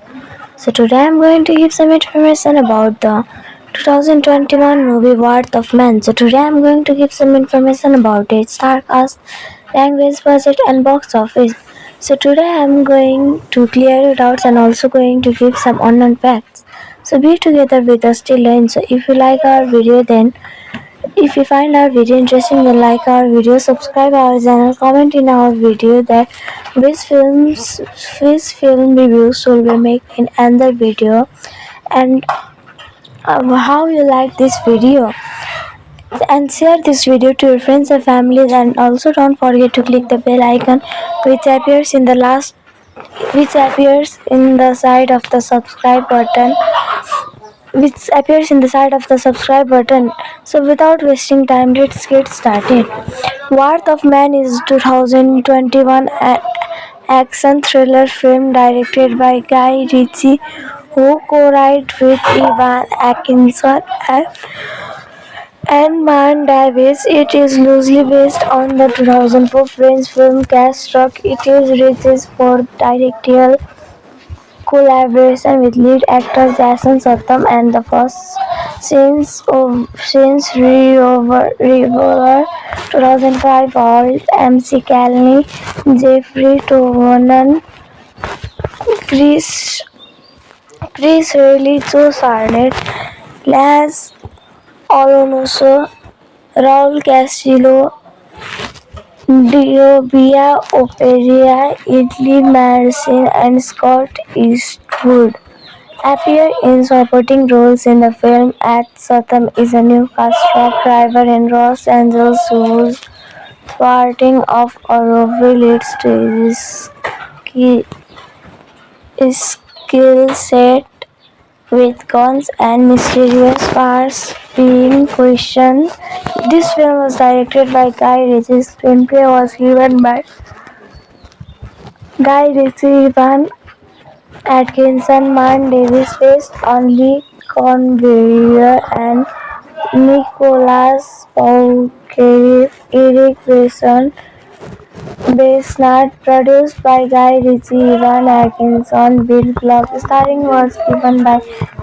So today I am going to give some information about the 2021 movie Worth of Man. So today I am going to give some information about its star cast, language, budget, and box office. So today I am going to clear your doubts and also going to give some unknown facts. So be together with us till end. So if you like our video, then if you find our video interesting, then like our video, subscribe our channel, comment in our video that which film reviews will we make in another video, and how you like this video, and share this video to your friends and families, and also don't forget to click the bell icon which appears in the side of the subscribe button, So without wasting time, let's get started. Worth of Man is 2021 action thriller film directed by Guy Ritchie, who co-wrote with Evan Atkinson and Man Davis. It is loosely based on the 2004 French film Cash Rock. It is Ritchie's fourth directorial collaboration with lead actor Jason Statham and the first since Revolver 2005. Alt, MC Calney, Jeffrey Tovonen, Chris Reilly, Joe Sarnet, Laz Alonso, Raul Castillo, Diobia Operia, Italy Marcin, and Scott Eastwood appear in supporting roles in the film. At Statham is a Newcastle truck driver in Los Angeles whose thwarting of a robbery leads to his skill set with guns and mysterious powers being questioned. This film was directed by Guy Ritchie. Screenplay was given by Guy Ritchie, Evan Atkinson, Man Davis, based on Lee Conveyor and Nicholas Paukery, Eric Besnard, produced by Guy Ritchie, Evan Atkinson, Bill Clark. Starring was given by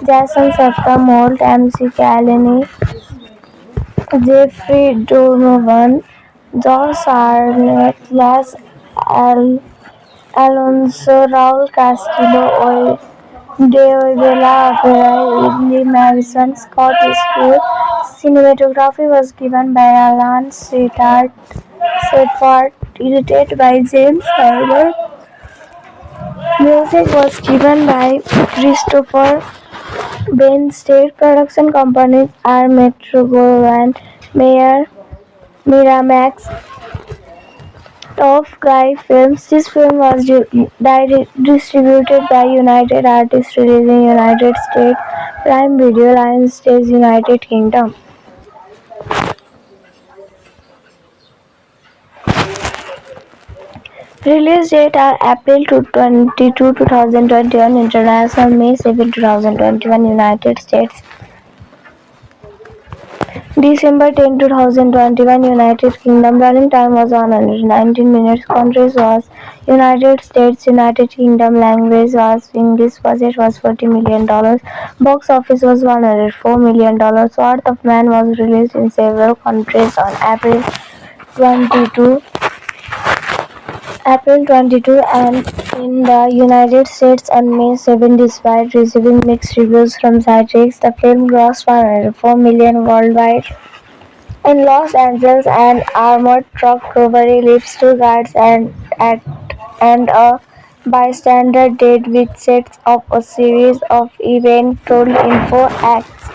Jason Statham, Holt MC Callaney, Jeffrey Donovan, Josh Arnett, Alonso, Raul Castillo, Dave Bella Opera, Lee Madison, Scott Eastwood. Cinematography was given by Alan Seyfarth, edited by James Herbert. Music was given by Christopher Bain. State production companies are Metro-Goldwyn Mayer, Miramax, Top Guy Films. This film was distributed by United Artists releasing United States, Prime Video, Lionsgate, United Kingdom. Release date are April 22, 2021, International, May 7, 2021, United States. December 10, 2021, United Kingdom. Running time was 119 minutes. Countries was United States, United Kingdom. Language was English. Budget was $40 million. Box office was $104 million. Sword of Man was released in several countries on April 22 and in the United States on May 7. Despite receiving mixed reviews from critics, the film grossed $104 million worldwide. In Los Angeles, an armored truck robbery leaves two guards and a bystander dead, which sets up a series of events told in 4 acts.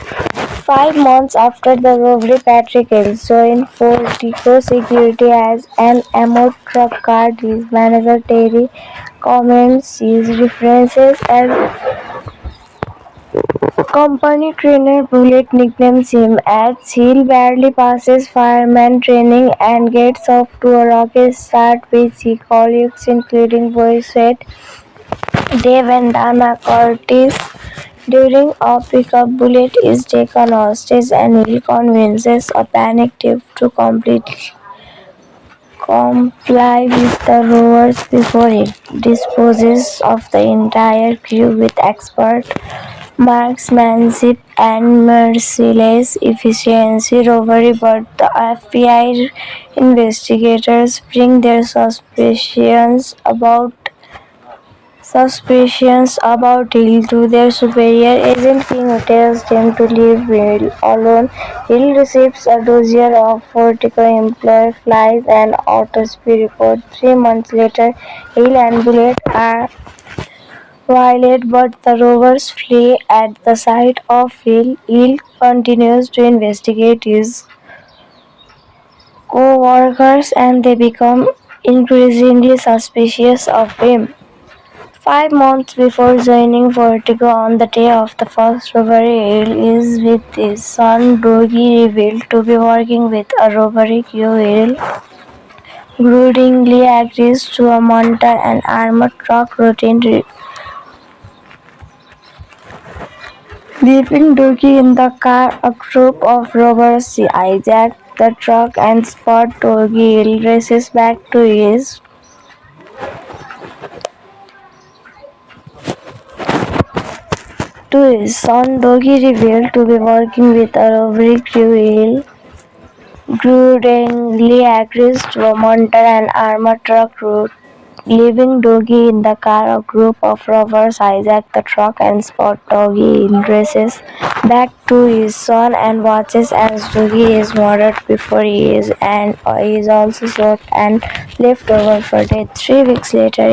5 months after the robbery, Patrick Ellis joined Fortico Security as an armored truck guard. His manager Terry comments his references as company trainer Bullet nicknames him as he barely passes fireman training and gets off to a rocky start with his colleagues including Boy Sweat, Dave and Dana Curtis. During a pickup, Bullet is taken hostage and he convinces a panicked Dave to comply with the rovers before he disposes of the entire crew with expert marksmanship and merciless efficiency. Robbery, but the FBI investigators bring their suspicions about Hill to their superior agent King, who tells them to leave Hill alone. Hill receives a dossier of Fortico employee flies an autopsy report. 3 months later, Hill and Bullet are violate, but the robbers flee at the sight of Hill. Hill continues to investigate his co-workers and they become increasingly suspicious of him. 5 months before joining Vertigo on the day of the first robbery, Hill is with his son Dougie, revealed to be working with a robbery crew. Hill grudgingly agrees to a monitor and armored truck routine, leaving Dougie in the car. A group of robbers hijack the truck and spot Dougie. Hill races back to his son. Dougie, revealed to be working with a robbery crew. Hill grudgingly agrees to a monitor and armored truck route. Leaving Dougie in the car, a group of robbers hijack the truck and spot Dougie. Hill races back to his son and watches as Dougie is murdered before he is also shot and left over for dead. 3 weeks later,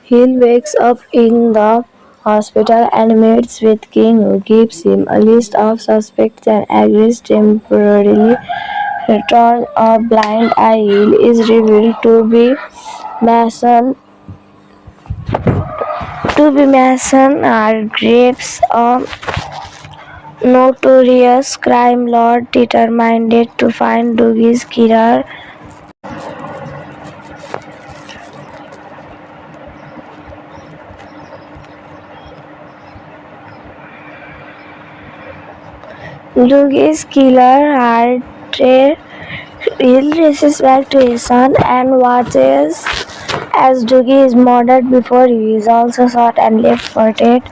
Hill wakes up in the hospital and meets with King, who gives him a list of suspects and agrees temporarily return a blind eye. Hill is revealed to be Mason Hargreaves, a notorious crime lord determined to find Dougie's killer. Dougie's killer Hartree Hill races back to his son and watches as Dougie is murdered before he is also shot and left for dead.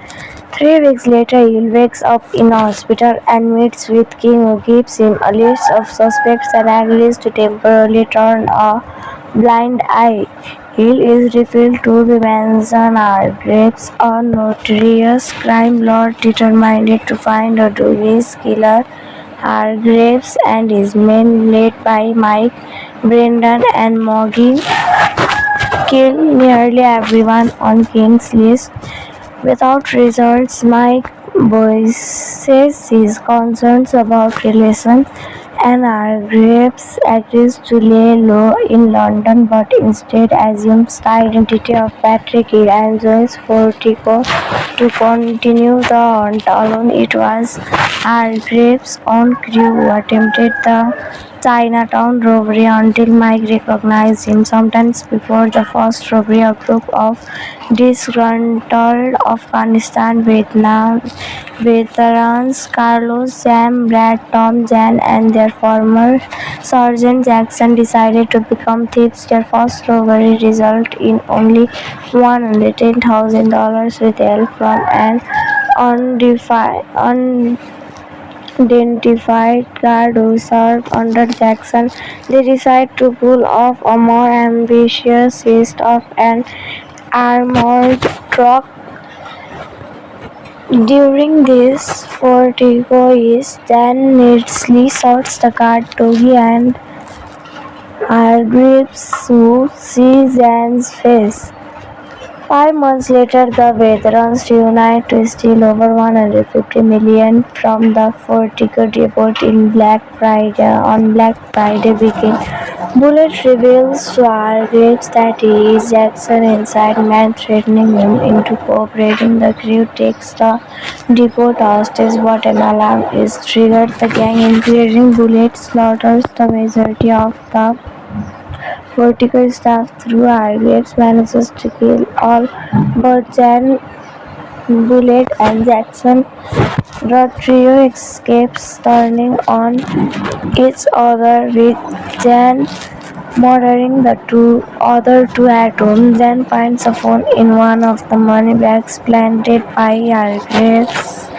3 weeks later, Hill wakes up in a hospital and meets with King, who gives him a list of suspects and agrees to temporarily turn a blind eye. Hill is revealed to be Manson Hargreaves, a notorious crime lord determined to find Dougie's killer. Hargreaves and his men, led by Mike, Brendan, and Moggy, kill nearly everyone on King's list. Without results, Mike voices his concerns about relations, and Hargreaves agrees to lay low in London but instead assumes the identity of Patrick Hill and joins Fortico to continue the hunt alone. It was Hargreaves' own crew who attempted the Chinatown robbery until Mike recognized him. Sometimes before the first robbery, a group of disgruntled Afghanistan Vietnam veterans Carlos, Sam, Brad, Tom, Jan, and their former Sergeant Jackson decided to become thieves. Their first robbery resulted in only $110,000 with help from an unidentified guard who served under Jackson. They decide to pull off a more ambitious heist of an armored truck. During this, Fortico is then needlessly shoots the guard Dougie and Hargreaves, who sees Jan's face. 5 months later, the veterans reunite to steal over $150 million from the Fortico depot on Black Friday weekend. Bullet reveals to Hargreaves that he is Jackson inside man, threatening him into cooperating. The crew takes the depot hostage, but an alarm is triggered. The gang, including Bullet, slaughters the majority of the Fortico staff through Hargreaves manages to kill all but Jan, Bullet, and Jackson. The trio escapes, turning on each other, with Jan murdering the other two at home. Jan finds a phone in one of the money bags planted by Hargreaves.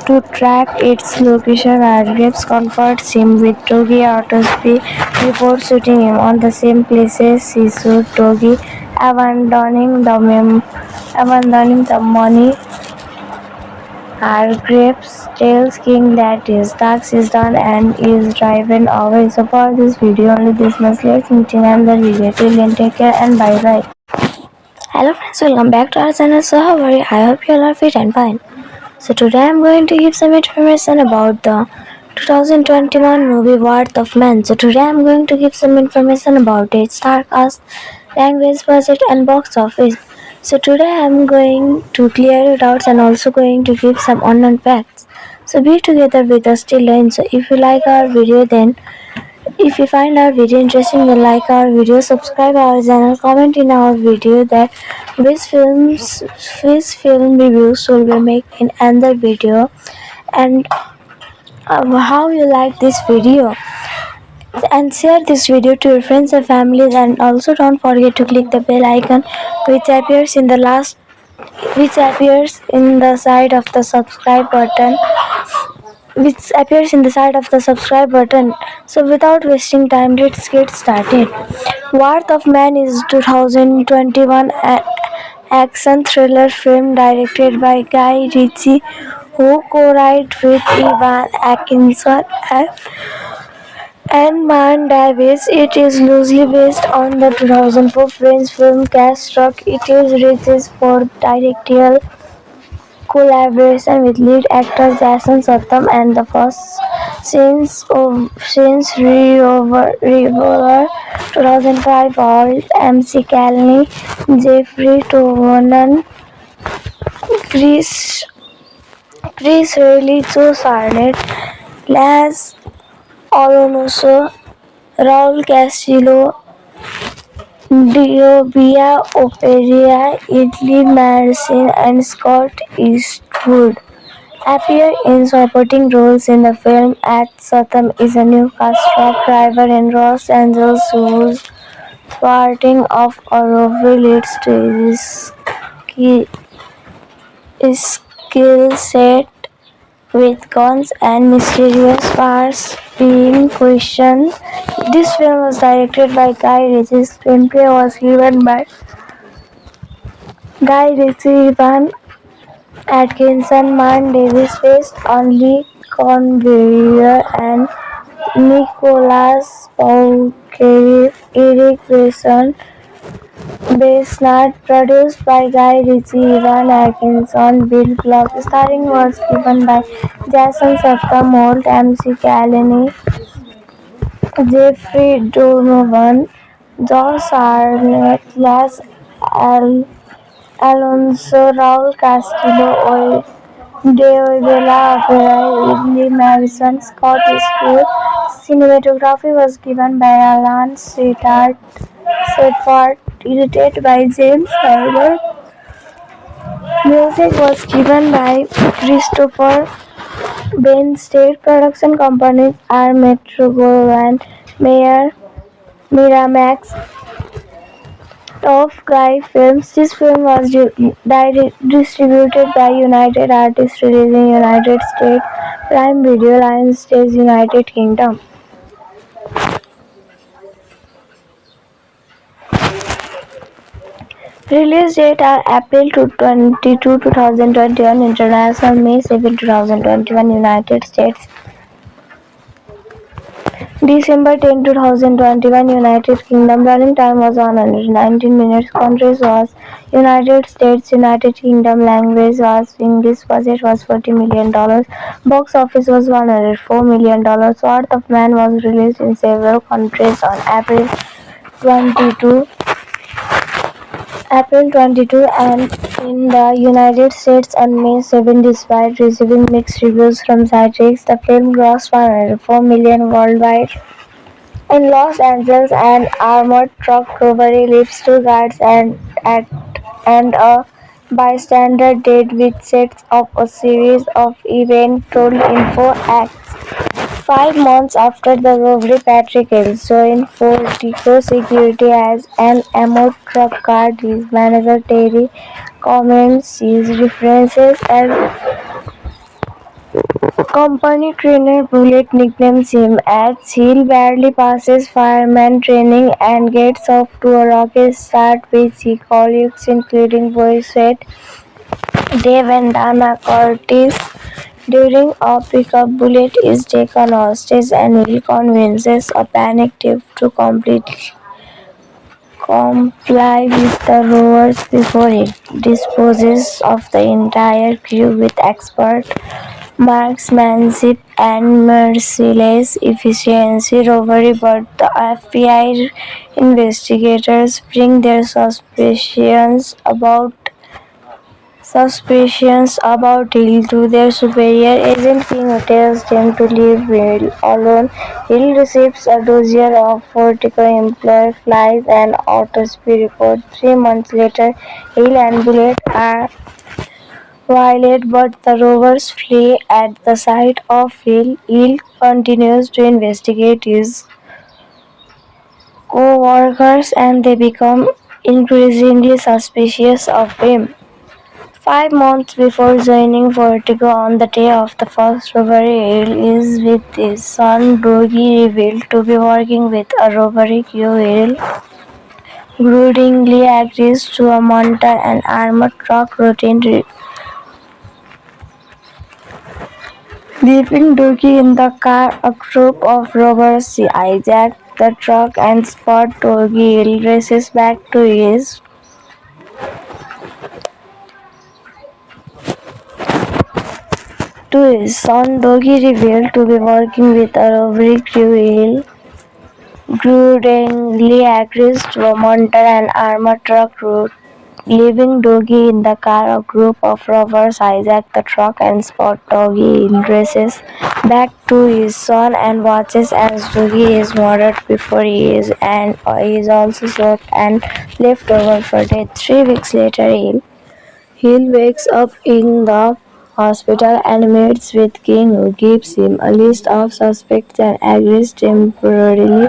To track its location, Hargreaves confronts him with Dougie Autopsy before shooting him on the same places he shot Dougie, abandoning the money. Hargreaves tells King that his task is done and is driven away. So for this video only this much. Let's meet in another video. Till then, take care and bye bye. Hello friends, welcome back to our channel. So how are you? I hope you all are fit and fine. So today I'm going to give some information about the 2021 movie Worth of Man. So today I'm going to give some information about its star cast, language, budget, and box office. So today I'm going to clear your doubts and also going to give some unknown facts. So be together with us till end. So if you like our video, then if you find our video interesting, then like our video, subscribe our channel, comment in our video that which film reviews will we make in another video, and how you like this video, and share this video to your friends and families, and also don't forget to click the bell icon which appears in the side of the subscribe button. So without wasting time, let's get started. Worth of Man is 2021 action thriller film directed by Guy Ritchie, who co-wrote with Evan Atkinson and Man Davis. It is loosely based on the 2004 French film Cash Truck. It is Ritchie's fourth directorial collaboration with lead actor Jason Statham and the first since Revolver 2005. All MC Calney, Jeffrey Tolan, Chris Reilly, Joe Sarnet, Laz Alonso, Raul Castillo, Diobia Operia, Idli Marcin, and Scott Eastwood. Appear in supporting roles in the film. At Satham is a newcast truck driver in Los Angeles whose thwarting of a robbery leads to his skill set with guns and mysterious powers being questioned. This film was directed by Guy Ritchie. Screenplay was given by Guy Ritchie, Ivan Atkinson, Mark Davis, based on Lee Cornbury and Nicholas Paucari, Eric Grayson, Besnard, produced by Guy Ritchie, Ivan Atkinson, Bill Block. Starring was given by Jason Statham, Holt, MC Callany, Jeffrey Donovan, Josh Arnett, Alonso, Raul Castillo, Dave Bella Opera, Lee Madison, Scott Eastwood. Cinematography was given by Alan Seyfarth, edited by James Herbert. Music was given by Christopher Bain. State production companies are Metro-Goldwyn Mayer, Miramax, Tough Guy Films. This film was distributed by United Artists releasing United States, Prime Video, Lionsgate, United Kingdom. Release date are April 22, 2021, International, May 7, 2021, United States. December 10, 2021, United Kingdom. Running time was 119 minutes. Countries was United States, United Kingdom. Language was English. Budget was $40 million. Box office was $104 million. Sword of Man was released in several countries on April 22 and in the United States on May 7. Despite receiving mixed reviews from critics, the film grossed $104 million worldwide. In Los Angeles, an armored truck robbery leaves two guards and a bystander dead, which sets up a series of events told in 4 acts. 5 months after the robbery, Patrick Hills joined Fortico Security as an armored truck guard. His manager Terry comments his references as company trainer Bullet nicknames him as Hill barely passes fireman training and gets off to a rocky start with his colleagues including voice set Dave and Dana Curtis. During a pickup, Bullet is taken hostage and Hill convinces a panicked Dave to comply with the robbers before he disposes of the entire crew with expert marksmanship and merciless efficiency. Robbery, but the FBI investigators bring their suspicions about Hill to their superior agent King, who tells them to leave Hill alone. Hill receives a dossier of Fortico employee flies and autopsy report. 3 months later, Hill and Bullet are violate, but the robbers flee at the sight of Hill. Hill continues to investigate his co-workers and they become increasingly suspicious of him. 5 months before joining Vertigo on the day of the first robbery, Hill is with his son Dougie, revealed to be working with a robbery crew. Hill grudgingly agrees to a monitor an armored truck routine, leaving Dougie in the car. A group of robbers hijack the truck and spot Dougie. Hill races back to his son. Dougie, revealed to be working with a robbery crew. Hill grudgingly agrees to monitor an armored truck route. Leaving Dougie in the car, a group of robbers hijack the truck and spot Dougie. Hill races back to his son and watches as Dougie is murdered before he is also shot and left over for dead. 3 weeks later, Hill wakes up in the hospital and meets with King, who gives him a list of suspects and agrees temporarily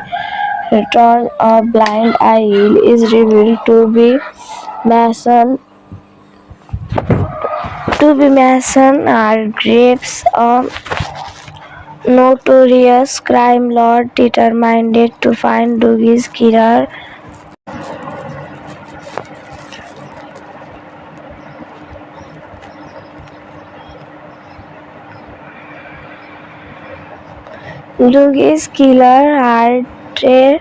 return. A blind eye is revealed to be Mason Hargreaves, a notorious crime lord determined to find Dougie's killer. Dougie's killer, Hartrell,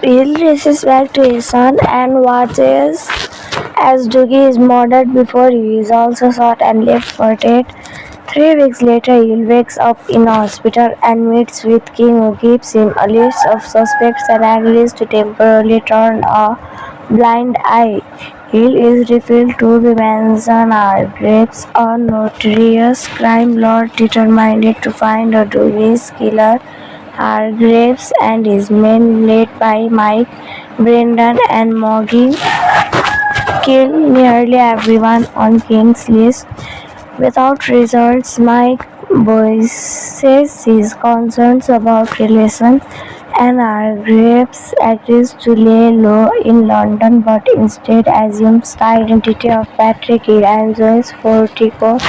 races back to his son and watches as Dougie is murdered before he is also shot and left for dead. 3 weeks later, he wakes up in a hospital and meets with King, who gives him a list of suspects and agrees to temporarily turn a blind eye. Hill is revealed to be Manson Hargreaves, a notorious crime lord determined to find Dougie's killer. Hargreaves and his men, led by Mike, Brendan, and Moggy, kill nearly everyone on King's list. Without results, Mike voices his concerns about relations, and Hargreaves agrees to lay low in London but instead assumes the identity of Patrick Hill and joins Fortico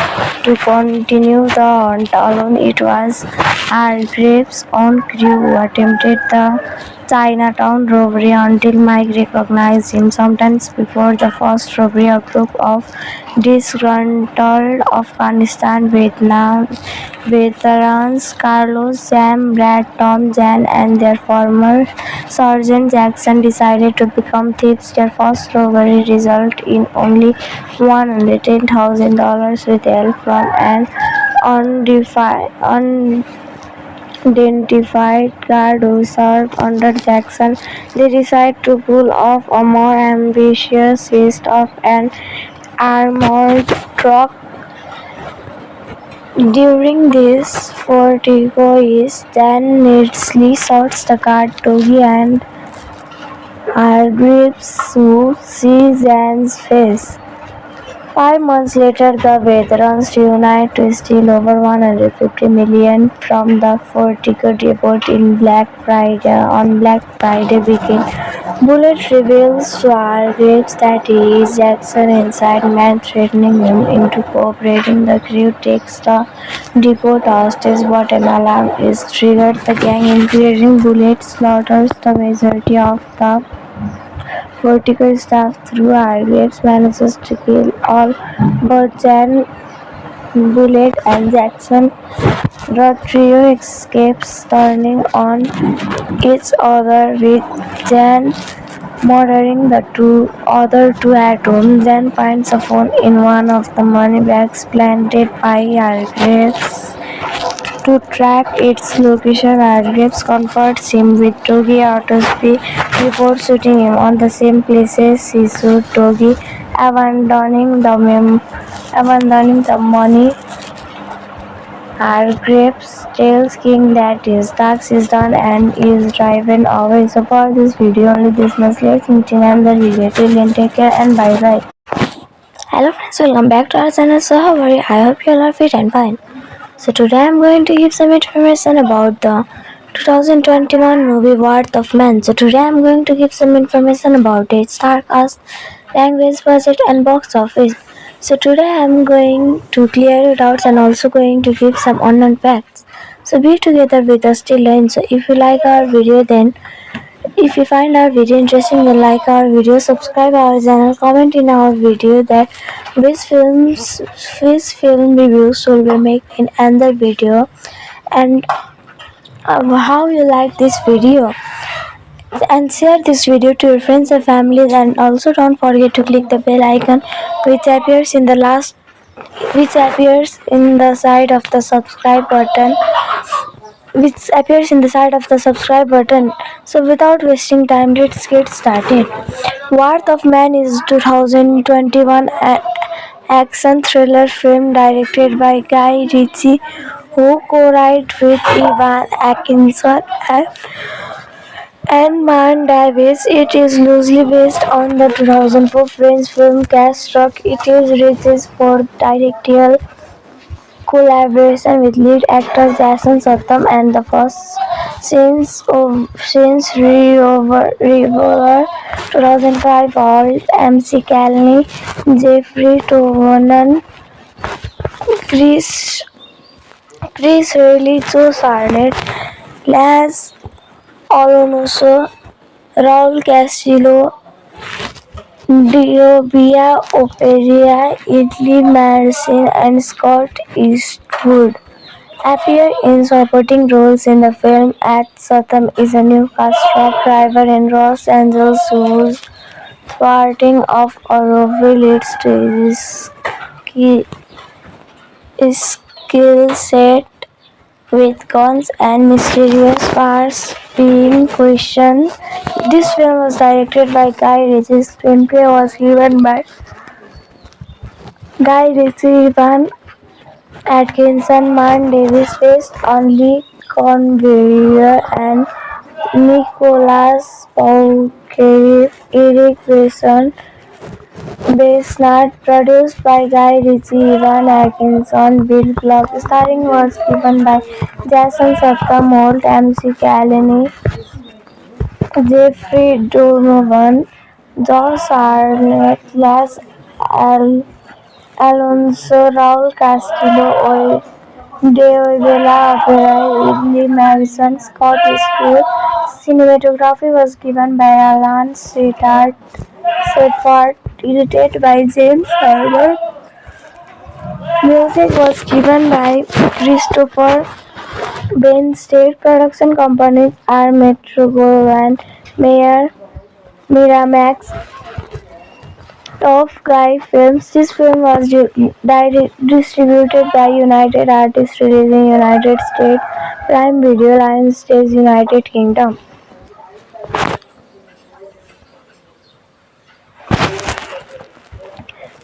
to continue the hunt alone. It was Hargreaves' own crew who attempted the Chinatown robbery until Mike recognized him. Sometimes before the first robbery, a group of disgruntled Afghanistan Vietnam veterans Carlos, Sam, Brad, Tom, Jan, and their former Sergeant Jackson decided to become thieves. Their first robbery resulted in only $110,000 with help from an unidentified guard who served under Jackson. They decide to pull off a more ambitious heist of an armored truck. During this, Fortico is then needlessly shoots the guard Dougie and Hargreaves, who sees Jan's face. 5 months later, the veterans reunite to steal over $150 million from the Fortico depot on Black Friday weekend. Bullet reveals to Hargreaves that he is Jackson's inside man, threatening him into cooperating. The crew takes the depot hostage, but an alarm is triggered. The gang, including Bullet, slaughters the majority of the Fortico staff. Through Hargreaves manages to kill all but Jan, Bullet, and Jackson. The trio escapes, turning on each other, with Jan murdering the other two at home. Jan finds a phone in one of the money bags planted by Hargreaves. To track its location, Hargreaves confronts him with Dougie autopsy before shooting him on the same places he shot Dougie, abandoning the money. Hargreaves tells King that his task is done and is driven away. So for this video, only this much. Let's meet in another video. Till then, take care and bye bye. Hello friends, welcome back to our channel. So how are you? I hope you all are fit and fine. So today I am going to give some information about the 2021 movie Worth of Man. So today I am going to give some information about its star cast, language, budget, and box office. So today I am going to clear your doubts and also going to give some unknown facts. So be together with us till end. So if you like our video, then if you find our video interesting, then like our video, subscribe our channel, comment in our video that which film reviews will we make in another video, and how you like this video, and share this video to your friends and families, and also don't forget to click the bell icon which appears in the side of the subscribe button. So without wasting time, let's get started. Worth of Man is 2021 action thriller film directed by Guy Ritchie, who co-wrote with Evan Atkinson and Man Davis. It is loosely based on the 2004 French film Cash Truck. It is Ritchie's fourth directorial collaboration with lead actor Jason Statham and the first since Revolver 2005 Alt, MC Calney, Jeffrey Tovonen, Chris Chris Reilly, Joe Sarnet, Laz Alonso, Raul Castillo, Diobia Operia, Idli Marcin, and Scott Eastwood appear in supporting roles in the film. At Satham is a new cast truck driver in Los Angeles whose thwarting of a robbery leads to his skill set with guns and mysterious powers being questioned. This film was directed by Guy Ritchie. Screenplay was given by Guy Ritchie, Ivan Atkinson, Mark Davis, based on Lee Corbusier and Nicolas Bouquet, Eric Besson, Besnard, produced by Guy Ritchie, Ivan Atkinson, Bill Clark. Starring was given by Jason Statham, Holt, MC Callinan, Jeffrey Donovan, Josh Arnett, Las Alonso, Raul Castillo, Deobela Operai, Idli Marcin, Scott Eastwood. Cinematography was given by Alan Seyfarth, edited by James Herbert. Music was given by Christopher Bain. State production companies are Metro-Goldwyn Mayer, Miramax, Top Guy Films. This film was distributed by United Artists releasing United States, Prime Video, Lionsgate, United Kingdom.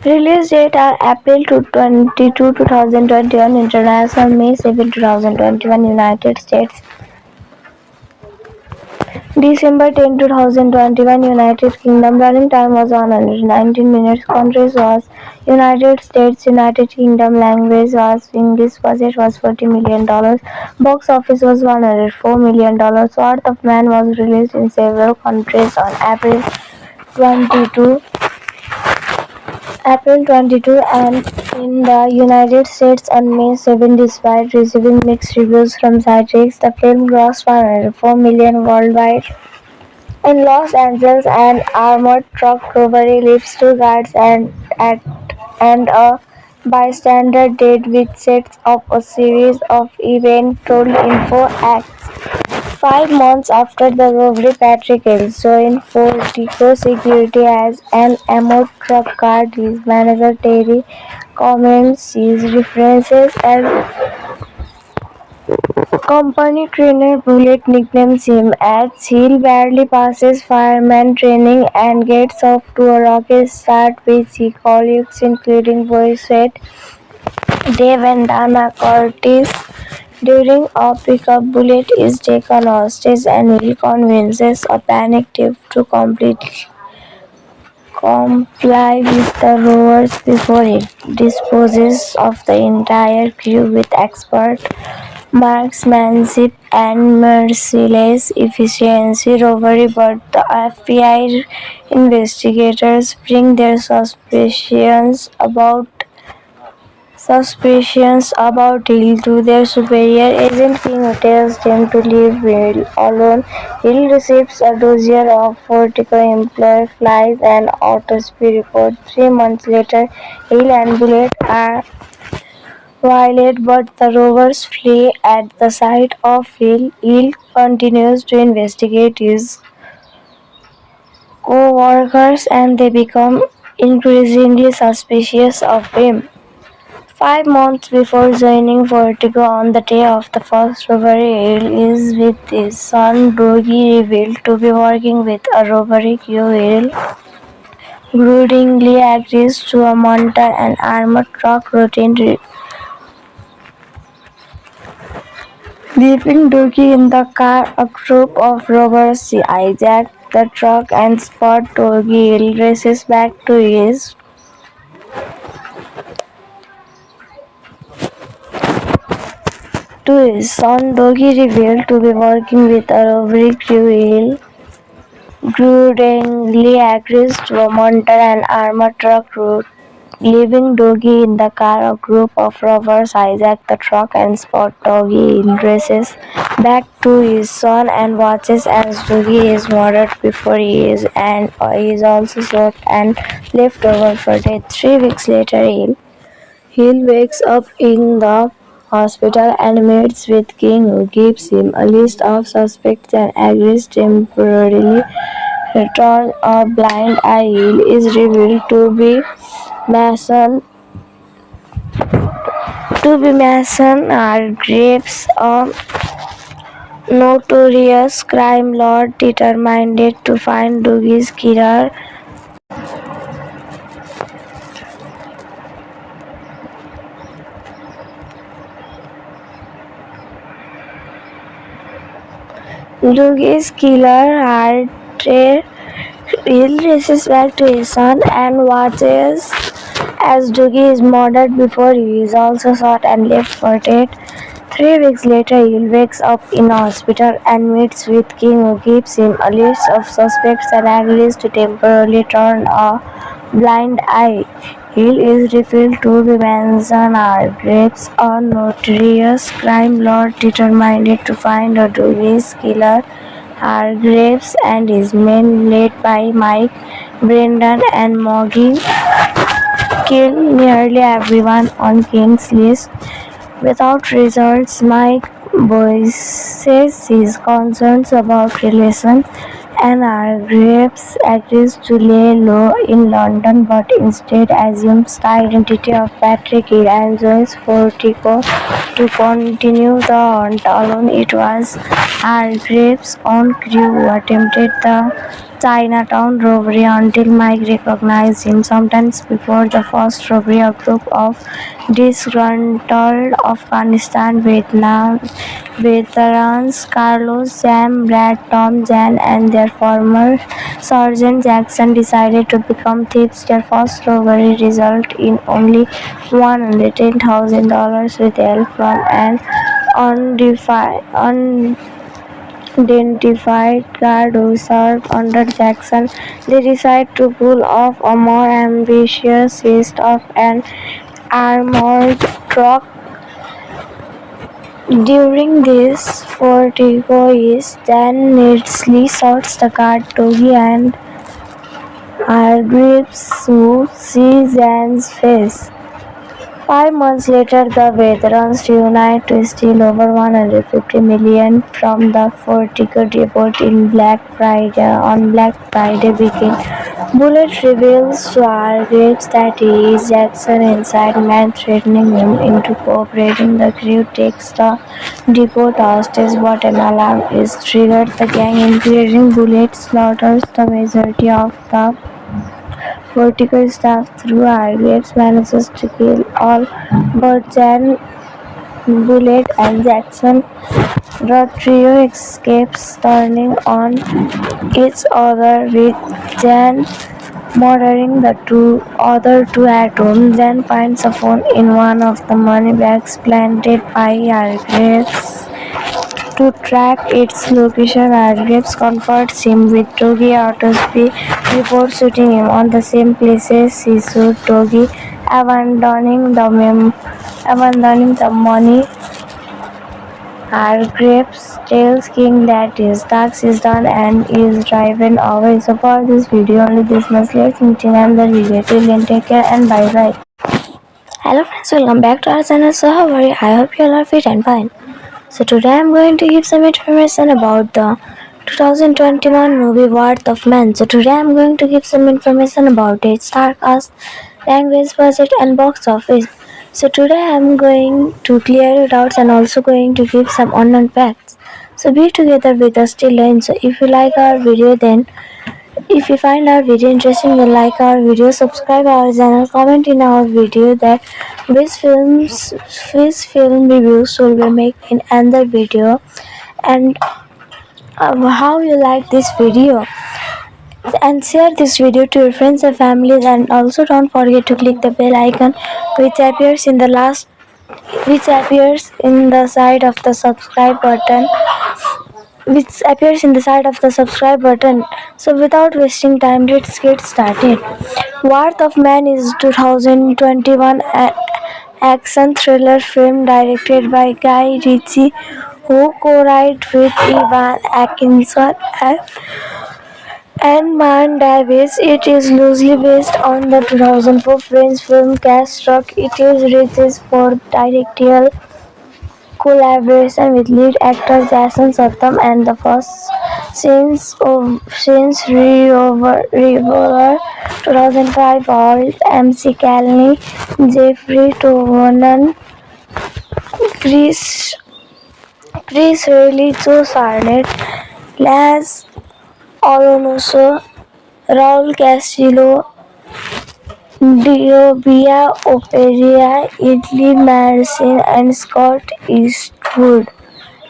Release date are April 22, 2021, International, May 7, 2021, United States. December 10, 2021, United Kingdom. Running time was 119 minutes. Countries was United States, United Kingdom. Language was English. Budget was $40 million. Box office was $104 million. Sword of Man was released in several countries on April 22 and in the United States on May 7. Despite receiving mixed reviews from critics, the film grossed $104 million worldwide. In Los Angeles, an armored truck robbery leaves two guards and a bystander dead, which sets up a series of events told in 4 acts. 5 months after the robbery, Patrick Hills joined Fortico Security as an armored truck guard. His manager Terry comments his references as company trainer Bullet nicknames him as Hill barely passes fireman training and gets off to a rocky start with his colleagues including Boyset, Dave and Dana Curtis. During a pickup, Bullet is taken hostage and Hill convinces a panicked Dave to comply with the rovers before he disposes of the entire crew with expert marksmanship and merciless efficiency. Robbery, but the FBI investigators bring their suspicions about Hill to their superior agent King, who tells them to leave Hill alone. Hill receives a dossier of Fortico employee, flies an autopsy report. 3 months later, Hill and Bullet are violate, but the robbers flee at the sight of Hill. Hill continues to investigate his co-workers and they become increasingly suspicious of him. 5 months before joining Vertigo on the day of the first robbery, Hill is with his son Dougie, revealed to be working with a robbery crew. Hill grudgingly agrees to a monitor an armored truck routine, leaving Dougie in the car. A group of robbers hijack the truck and spot Dougie. Hill races back to his to his son, Doggy revealed to be working with a robbery crew. Grudengly agrees to monitor an armored truck route. Leaving Doggy in the car, a group of robbers hijack the truck and spot Doggy in races back to his son and watches as Doggy is murdered before he is also shot and left over for dead. 3 weeks later, Hill wakes up in the hospital and meets with King, who gives him a list of suspects and agrees temporarily return a blind eye. Hill is revealed Mason Mason Hargreaves, a notorious crime lord determined to find Dougie's killer. Dougie's killer, Hartree, Hill races back to his son and watches as Dougie is murdered before he is also shot and left for dead. 3 weeks later, Hill wakes up in a hospital and meets with King, who gives him a list of suspects and agrees to temporarily turn a blind eye. Hill is revealed to be Manson Hargreaves, a notorious crime lord determined to find Dougie's killer. Hargreaves and his men, led by Mike, Brendan, and Moggy, kill nearly everyone on King's list. Without results, Mike voices his concerns about relations, and Hargreaves agrees to lay low in London but instead assumes the identity of Patrick Hill and joins Fortico to continue the hunt alone. It was Hargreaves' own crew who attempted the Chinatown robbery until Mike recognized him. Sometimes before the first robbery, a group of disgruntled Afghanistan Vietnam veterans Carlos, Sam, Brad, Tom, Jan, and their former Sergeant Jackson decided to become thieves. Their first robbery resulted in only $110,000 with help from an unidentified guard who served under Jackson. They decide to pull off a more ambitious heist of an armored truck. During this, Fortico is then needlessly shoots the guard Dougie and Hargreaves, who sees Jan's face. 5 months later, the veterans reunite to steal over $150 million from the Fortico depot on Black Friday weekend. Bullet reveals to Hargreaves that he is Jackson's inside man, threatening him into cooperating. The crew takes the depot hostage, but an alarm is triggered. The gang, including Bullet, slaughters the majority of the Fortico staff. Through Hargreaves manages to kill all but Jan, Bullet, and Jackson. The trio escapes, turning on each other, with Jan murdering the other two at home. Jan finds a phone in one of the money bags planted by Hargreaves. To track its location, Hargreaves confronts him with Dougie Autopsy before shooting him on the same places he shot Dougie, abandoning the money. Hargreaves tells King that his task is done and is driven away. So for this video only this much. Let's meet in another video. Till then, take care and bye bye. Hello friends, welcome back to our channel. So how are you? I hope you all are fit and fine. So today I am going to give some information about the 2021 movie Worth of Man. So today I am going to give some information about its star cast, language, budget, and box office. So today I am going to clear your doubts and also going to give some unknown facts. So be together with us till end. So if you like our video, then if you find our video interesting, then like our video, subscribe our channel, comment in our video that which film reviews will we make in another video, and how you like this video, and share this video to your friends and families, and also don't forget to click the bell icon which appears in the last which appears in the side of the subscribe button So without wasting time, let's get started. Wrath of Man is 2021 action thriller film directed by Guy Ritchie, who co-wrote with Evan Atkinson and Man Davis. It is loosely based on the 2004 French film Cash Truck. It is Ritchie's fourth directorial collaboration with lead actor Jason Statham and the first since Revolver 2005 Walt, MC Calney, Jeffrey Tournon, Chris Reilly, Joe Sarnet, Laz Alonso, Raul Castillo, Diobia Operia, Idli Marcin, and Scott Eastwood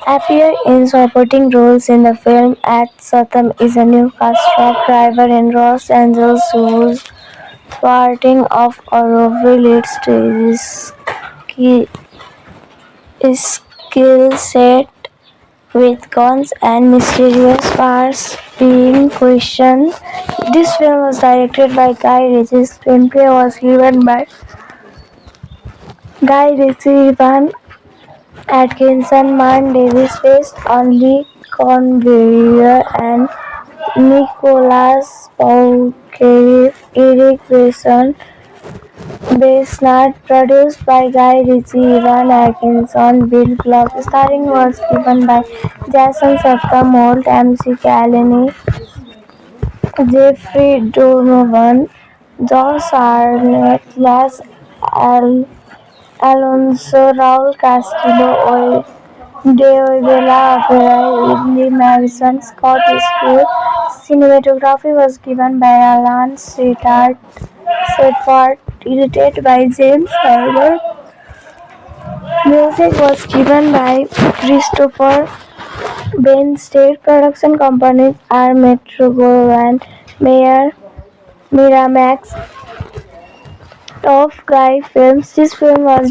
appear in supporting roles in the film. At Satham is a newscast truck driver in Los Angeles whose thwarting of a robbery leads to his skill set with guns and mysterious powers being questioned. This film was directed by Guy Ritchie. Screenplay was given by Guy Ritchie, Ivan Atkinson, Man Davis, based on Lee Conveyor and Nicholas Pauchere, Eric Besnard, produced by Guy Ritchie, Ivan Atkinson, Bill Block. Starring was given by Jason Statham, Walt, MC Calney, Jeffrey Donovan, Josh Arnett, Alonso, Raul Castillo, Deobela Opera, Idli Marcin, Scott Eastwood. Cinematography was given by Alan Seyfarth, edited by James Herbert. Music was given by Christopher Ben. State production companies are Metro-Goldwyn Mayer, Miramax, Top Guy Films. This film was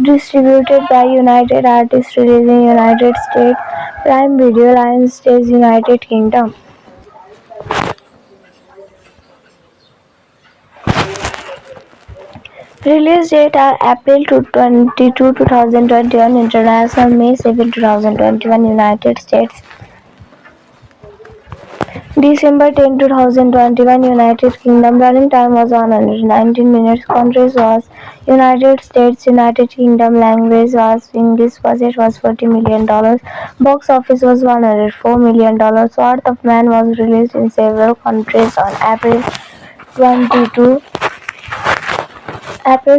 distributed by United Artists releasing United States, Prime Video, Lionsgate, United Kingdom. Release date are April 22, 2021, International, May 7, 2021, United States. December 10, 2021, United Kingdom. Running time was 119 minutes. Countries was United States, United Kingdom. Language was English. Budget was $40 million. Box office was $104 million. Wrath of Man was released in several countries on April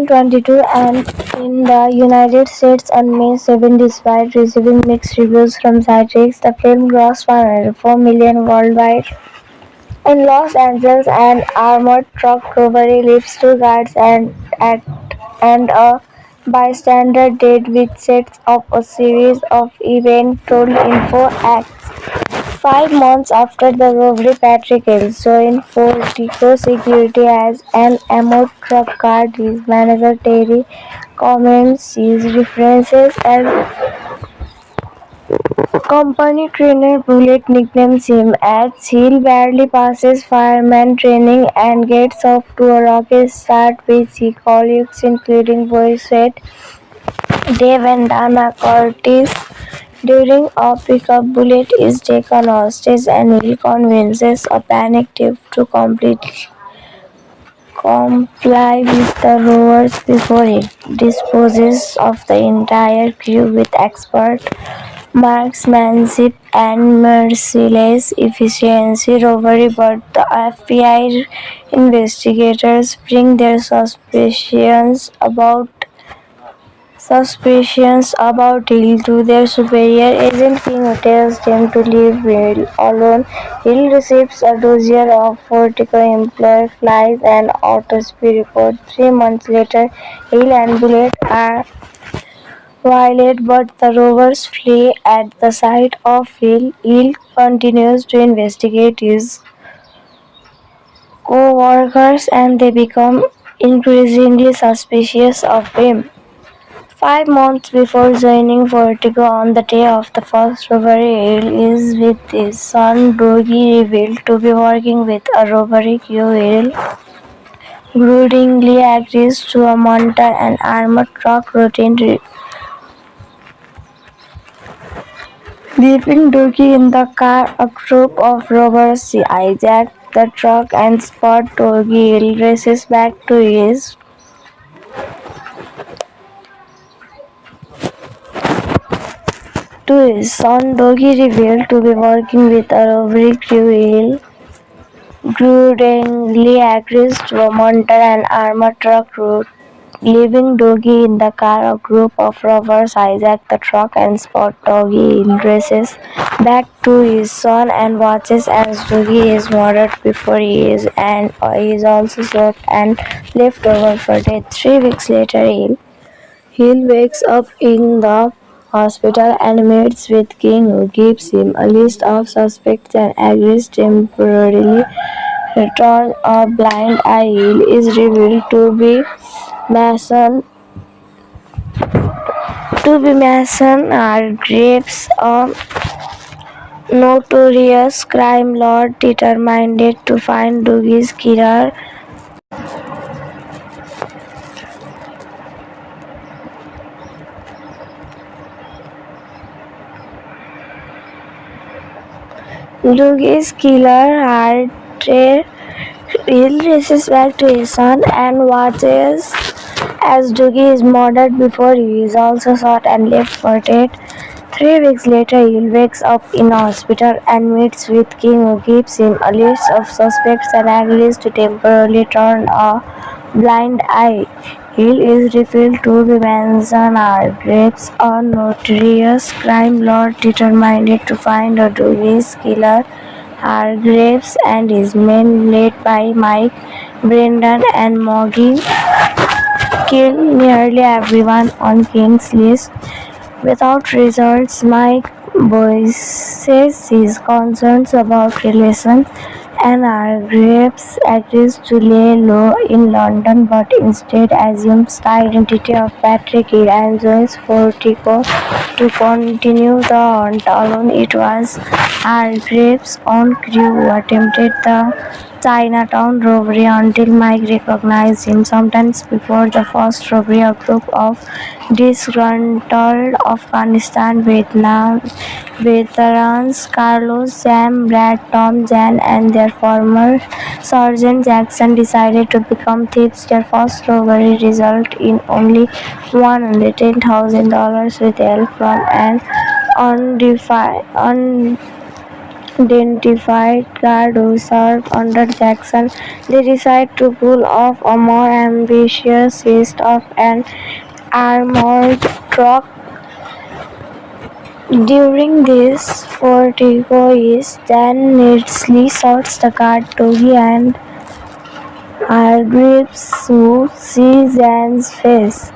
22 and in the United States on May 7. Despite receiving mixed reviews from critics, the film grossed $104 million worldwide. In Los Angeles, an armored truck robbery leaves two guards and a bystander dead, which sets up a series of events told in 4 acts. 5 months after the robbery, Patrick Hills joined Fortico Security as an armored truck guard. His manager Terry comments his references as company trainer Bullet nicknames him as Hill barely passes fireman training and gets off to a rocky start with his colleagues including voice set Dave and Dana Curtis. During a pickup, Bullet is taken hostage and Hill convinces a panicked Dave to comply with the robbers before he disposes of the entire crew with expert marksmanship and merciless efficiency. Robbery, but the FBI investigators bring their suspicions about Hill to their superior agent King, who tells them to leave Hill alone. Hill receives a dossier of Fortico employee flies and autopsy report. 3 months later, Hill and Bullet are violate, but the robbers flee at the sight of Hill. Hill continues to investigate his co-workers and they become increasingly suspicious of him. 5 months before joining Vertigo on the day of the first robbery, Hill is with his son Doggy, revealed to be working with a robbery crew. Hill grudgingly agrees to a Monta and armored truck routine, leaving Doggy in the car. A group of robbers hijack the truck and spot Doggy. Hill races back to his son Doggy, revealed to be working with a robbery crew. Hill grudgingly agrees to a Monta and armored truck route. Leaving Doggy in the car, a group of robbers hijack the truck and spot Doggy. Hill races back to his son and watches as Doggy is murdered before he is also shot and left over for dead. 3 weeks later, Hill wakes up in the hospital and meets with King, who gives him a list of suspects and agrees temporarily return a blind eye. Hill is revealed Mason Mason Hargreaves, a notorious crime lord determined to find Dougie's killer. Hill races back to his son and watches as Doogie is murdered before he is also shot and left for dead. 3 weeks later, Hill wakes up in a hospital and meets with King, who gives him a list of suspects and agrees to temporarily turn a blind eye. Hill is revealed to be Manson Hargreaves, a notorious crime lord determined to find Dougie's killer. Hargreaves and his men, led by Mike, Brendan, and Moggy, kill nearly everyone on King's list. Without results, Mike voices his concerns about relations, and Hargreaves agrees to lay low in London but instead assumes the identity of Patrick Hill and joins Fortico to continue the hunt alone. It was Hargreaves' own crew who attempted the Chinatown robbery until Mike recognized him. Sometimes before the first robbery, a group of disgruntled Afghanistan-Vietnam veterans Carlos, Sam, Brad, Tom, Jan, and their former Sergeant Jackson decided to become thieves. Their first robbery resulted in only $110,000 with help from an unidentified guard who served under Jackson. They decide to pull off a more ambitious heist of an armored truck. During this, Fortico is then needlessly shoots the guard Doggy and Hargreaves, who sees Jan's face.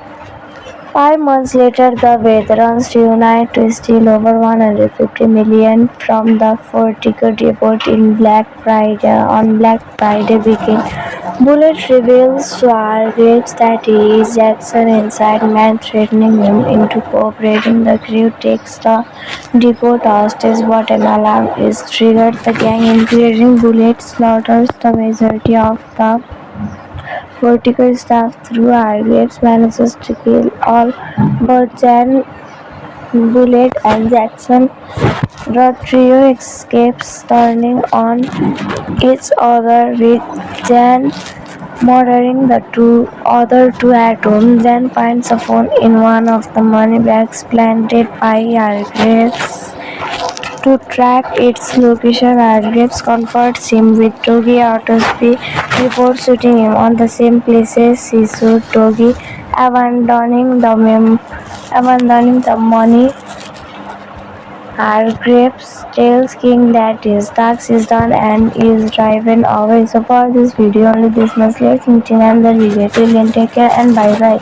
5 months later, the veterans reunite to steal over $150 million from the Fortico depot on Black Friday weekend. Bullet reveals to Hargreaves that he is Jackson's inside man, threatening him into cooperating. The crew takes the depot hostage, but an alarm is triggered. The gang, including Bullet, slaughters the majority of the Fortico staff. Through Hargreaves manages to kill all but Jan, Bullet, and Jackson. The trio escapes, turning on each other, with Jan murdering the other two at home. Jan finds a phone in one of the money bags planted by Hargreaves. To track its location, Hargreaves confronts him with Doggy Autopsy before shooting him on the same places he shot Doggy, abandoning the money. Hargreaves tells King that his task is done and is driven away. So for this video, only this much. Let's meet in another video. Till then, take care and bye bye.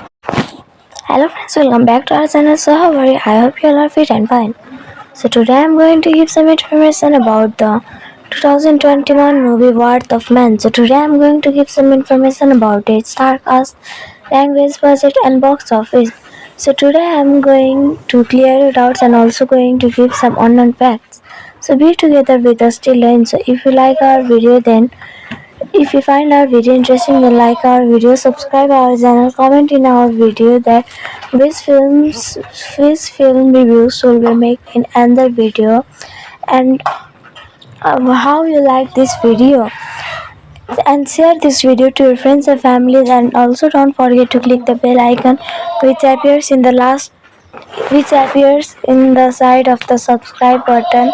Hello friends, welcome back to our channel. So how are you? I hope you all are fit and fine. So today I'm going to give some information about the 2021 movie Worth of Man. So today I'm going to give some information about its star cast, language, budget, and box office. So today I'm going to clear your doubts and also going to give some unknown facts. So be together with us till end. So if you like our video, then if you find our video interesting, then like our video, subscribe our channel, comment in our video that which film reviews will we make in another video, and how you like this video, and share this video to your friends and families, and also don't forget to click the bell icon which appears in the last which appears in the side of the subscribe button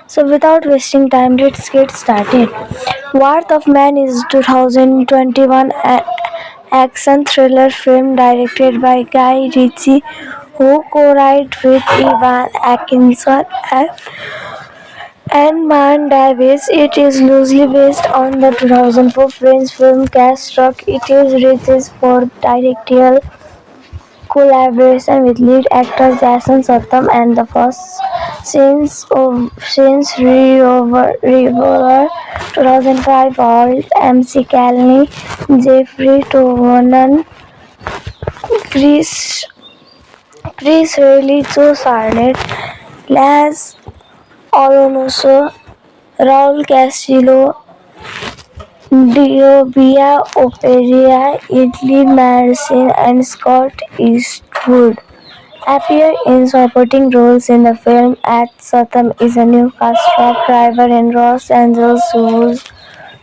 So without wasting time, let's get started. Worth of Man is 2021 action thriller film directed by Guy Ritchie, who co-wrote with Evan Atkinson and Man Davis. It is loosely based on the 2004 French film Cash Rock. It is Ritchie's fourth directorial collaboration with lead actor Jason Statham and the first since Revolver 2005 Alt, MC Calney, Jeffrey Tovernon, Chris Reilly, Joe Sarnet, Laz Alonso, Raul Castillo, Diobia Operia, Italy Marcin, and Scott Eastwood appear in supporting roles in the film. At Statham is a Newcastle truck driver in Los Angeles whose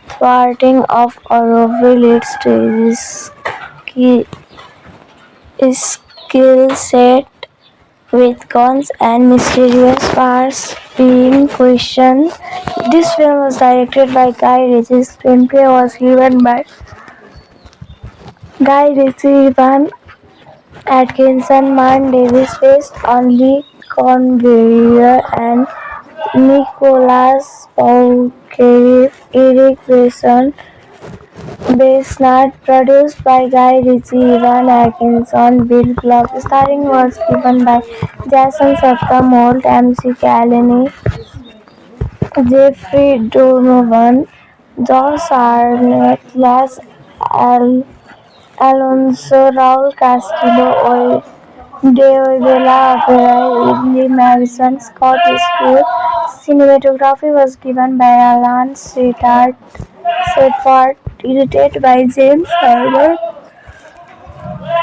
thwarting of a robbery leads to his skill set with guns and mysterious powers being questioned. This film was directed by Guy Ritchie. Screenplay was given by Guy Ritchie, Evan Atkinson, Man Davis, based on Lee Corbusier and Nicolas Bouguereau. Eric Besson, produced by Guy Ritchie, Evan Atkinson, Bill Block. Starring was given by Jason Statham, Holt, MC Calney, Jeffrey Donovan, Josh Arnett, Laz Alonso, Raul Castillo, Deobela Operai, Italy Madison, Scott Eastwood. Cinematography was given by Alan Seyfarth, edited by James Horner.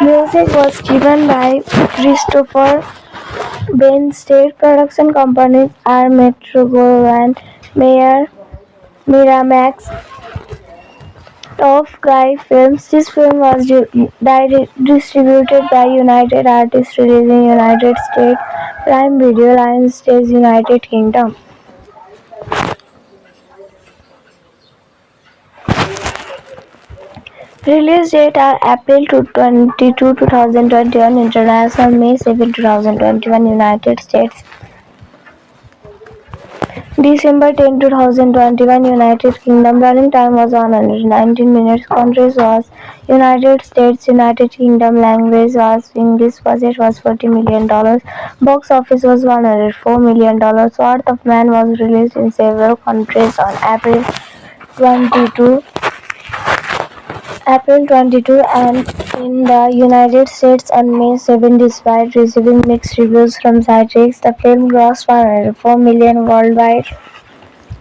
Music was given by Christopher State production companies are Metro-Goldwyn Mayer, Miramax, Top Guy Films. This film was distributed by United Artists Releasing United States, Prime Video, Lionsgate, United Kingdom. Release date are April 22, 2021, International, May 7, 2021, United States. December 10, 2021, United Kingdom. Running time was 119 minutes. Countries was United States, United Kingdom. Language was English. Budget was $40 million. Box office was $104 million. Worth of Man was released in several countries on April 22 and in the United States on May 7. Despite receiving mixed reviews from critics, the film grossed $104 million worldwide.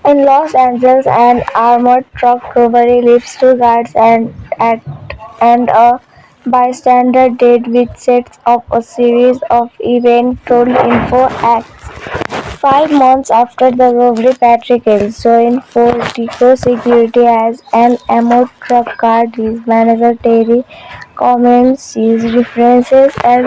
In Los Angeles, an armored truck robbery leaves two guards and a bystander dead, which sets up a series of events told in 4 acts. 5 months after the robbery, Patrick Hills joined Fortico Security as an armored truck guard. His manager Terry comments his references as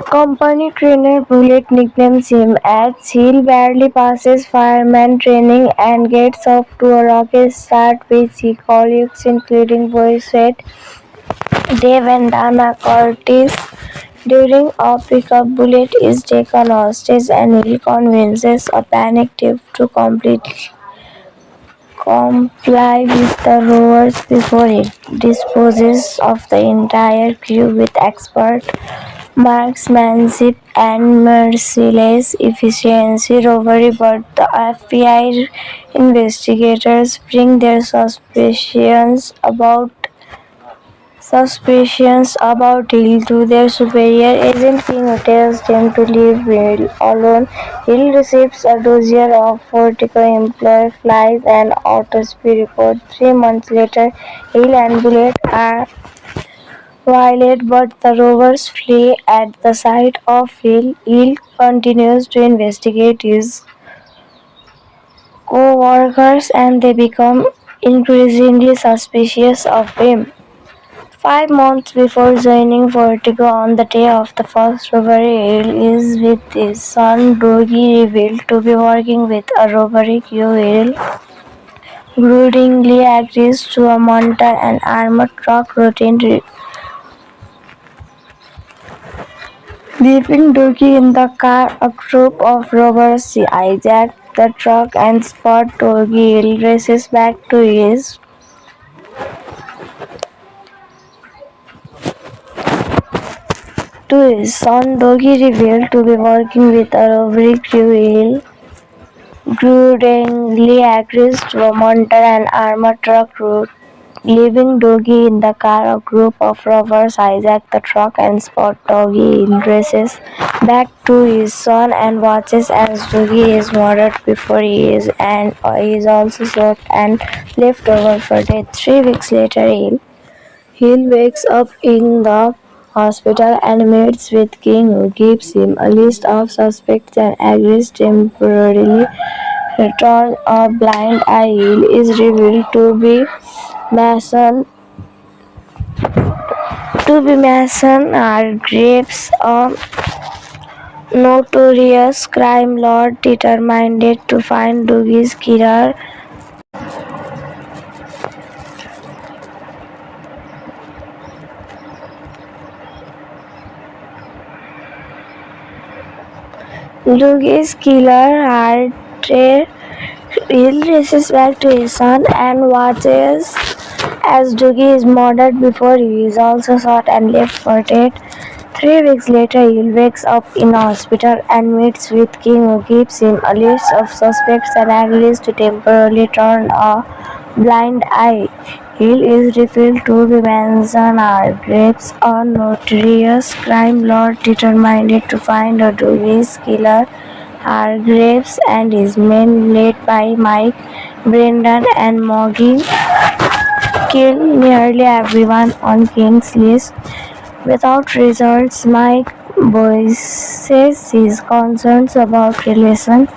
company trainer Bullet nicknames him as Hill barely passes fireman training and gets off to a rocky start with his colleagues including voice set Dave and Dana Curtis. During a pickup, Bullet is taken hostage and Hill convinces a panicked Dave to comply with the robbers before he disposes of the entire crew with expert marksmanship and merciless efficiency robbery, but the FBI investigators bring their suspicions about Hill to their superior agent King, who tells them to leave Hill alone. Hill receives a dossier of Fortico employee flies and autopsy report. 3 months later, Hill and Bullet are violate, but the robbers flee at the sight of Hill. Hill continues to investigate his co-workers and they become increasingly suspicious of him. 5 months before joining Vertigo on the day of the first robbery, Hill is with his son Dougie, revealed to be working with a robbery crew. Hill grudgingly agrees to a mortar and armored truck routine, leaving Dougie in the car. A group of robbers hijack the truck and spot Dougie. Hill races back to his son Dougie, revealed to be working with a robbery crew. Hill grudgingly agrees to a mortar and armored truck route. Leaving Dougie in the car, a group of robbers hijack the truck and spot Dougie. Hill races back to his son and watches as Dougie is murdered before he is also shot and left over for dead. 3 weeks later, Hill wakes up in the hospital and meets with King, who gives him a list of suspects and agrees temporarily turn a blind eye. Hill is revealed Mason Mason Hargreaves, a notorious crime lord determined to find Dougie's killer. Hill races back to his son and watches as Dougie is murdered before he is also shot and left for dead. 3 weeks later, Hill wakes up in a hospital and meets with King, who gives him a list of suspects and agrees to temporarily turn a blind eye. Hill is revealed to be Mason Hargreaves, a notorious crime lord determined to find Dougie's killer. Hargreaves and his men, led by Mike, Brendan, and Moggy, kill nearly everyone on King's list. Without results, Mike voices his concerns about relations,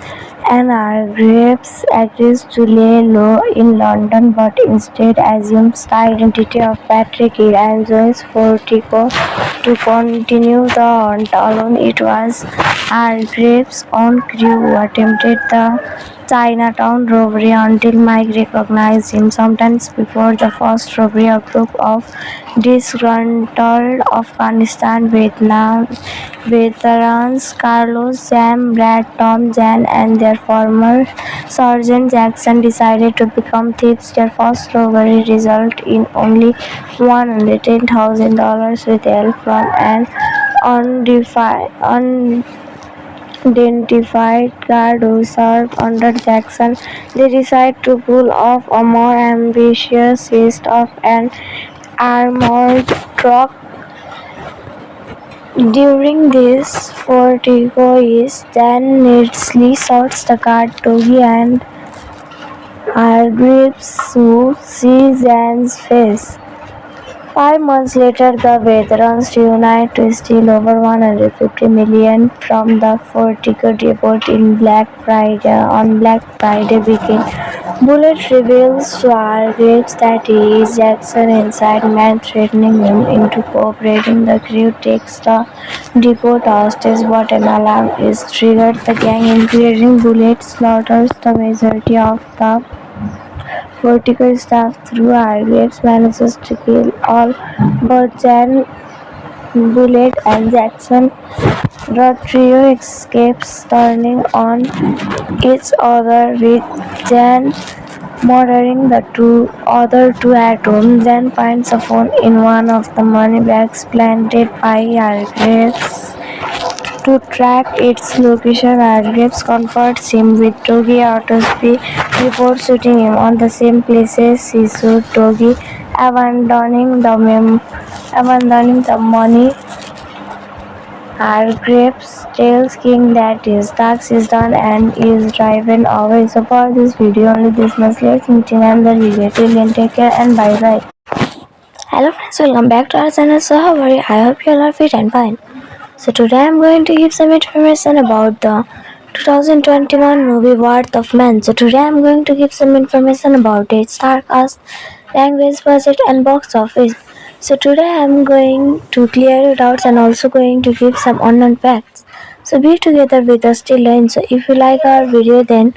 and Hargreaves agrees to lay low in London but instead assumes the identity of Patrick Hill and joins Fortico to continue the hunt alone. It was Hargreaves' own crew who attempted the Chinatown robbery until Mike recognized him. Sometimes before the first robbery, a group of disgruntled Afghanistan-Vietnam veterans Carlos, Sam, Brad, Tom, Jan, and their former Sergeant Jackson decided to become thieves. Their first robbery resulted in only $110,000 with help from an unidentified guard who served under Jackson. They decide to pull off a more ambitious heist of an armored truck. During this, Fortico is then needlessly shoots the guard Dougie and Hargreaves, who sees Jan's face. 5 months later, the veterans reunite to steal over $150 million from the Fortico depot on Black Friday weekend. Bullet reveals to Hargreaves that he is Jackson's inside man, threatening him into cooperating. The crew takes the depot hostage, but an alarm is triggered. The gang, including Bullet, slaughters the majority of the Fortico staff. Through Hargreaves manages to kill all but Jan, Bullet, and Jackson. The trio escapes, turning on each other with Jan murdering the other two at home, then finds a phone in one of the money bags planted by Hargreaves. To track its location, Hargreaves confronts him with Doggy Autopsy before shooting him on the same places he shot Doggy, abandoning the money. Hargreaves tells King that his task is done and is driven away. So for this video, only this much. Let's meet in another video. Till then, take care and bye bye. Hello friends, welcome back to our channel. So how are you? I hope you all are fit and fine. So today I'm going to give some information about the 2021 movie Worth of Man. So today I'm going to give some information about its star cast, language, budget and box office. So today I'm going to clear your doubts and also going to give some unknown facts. So be together with us till end. So if you like our video, then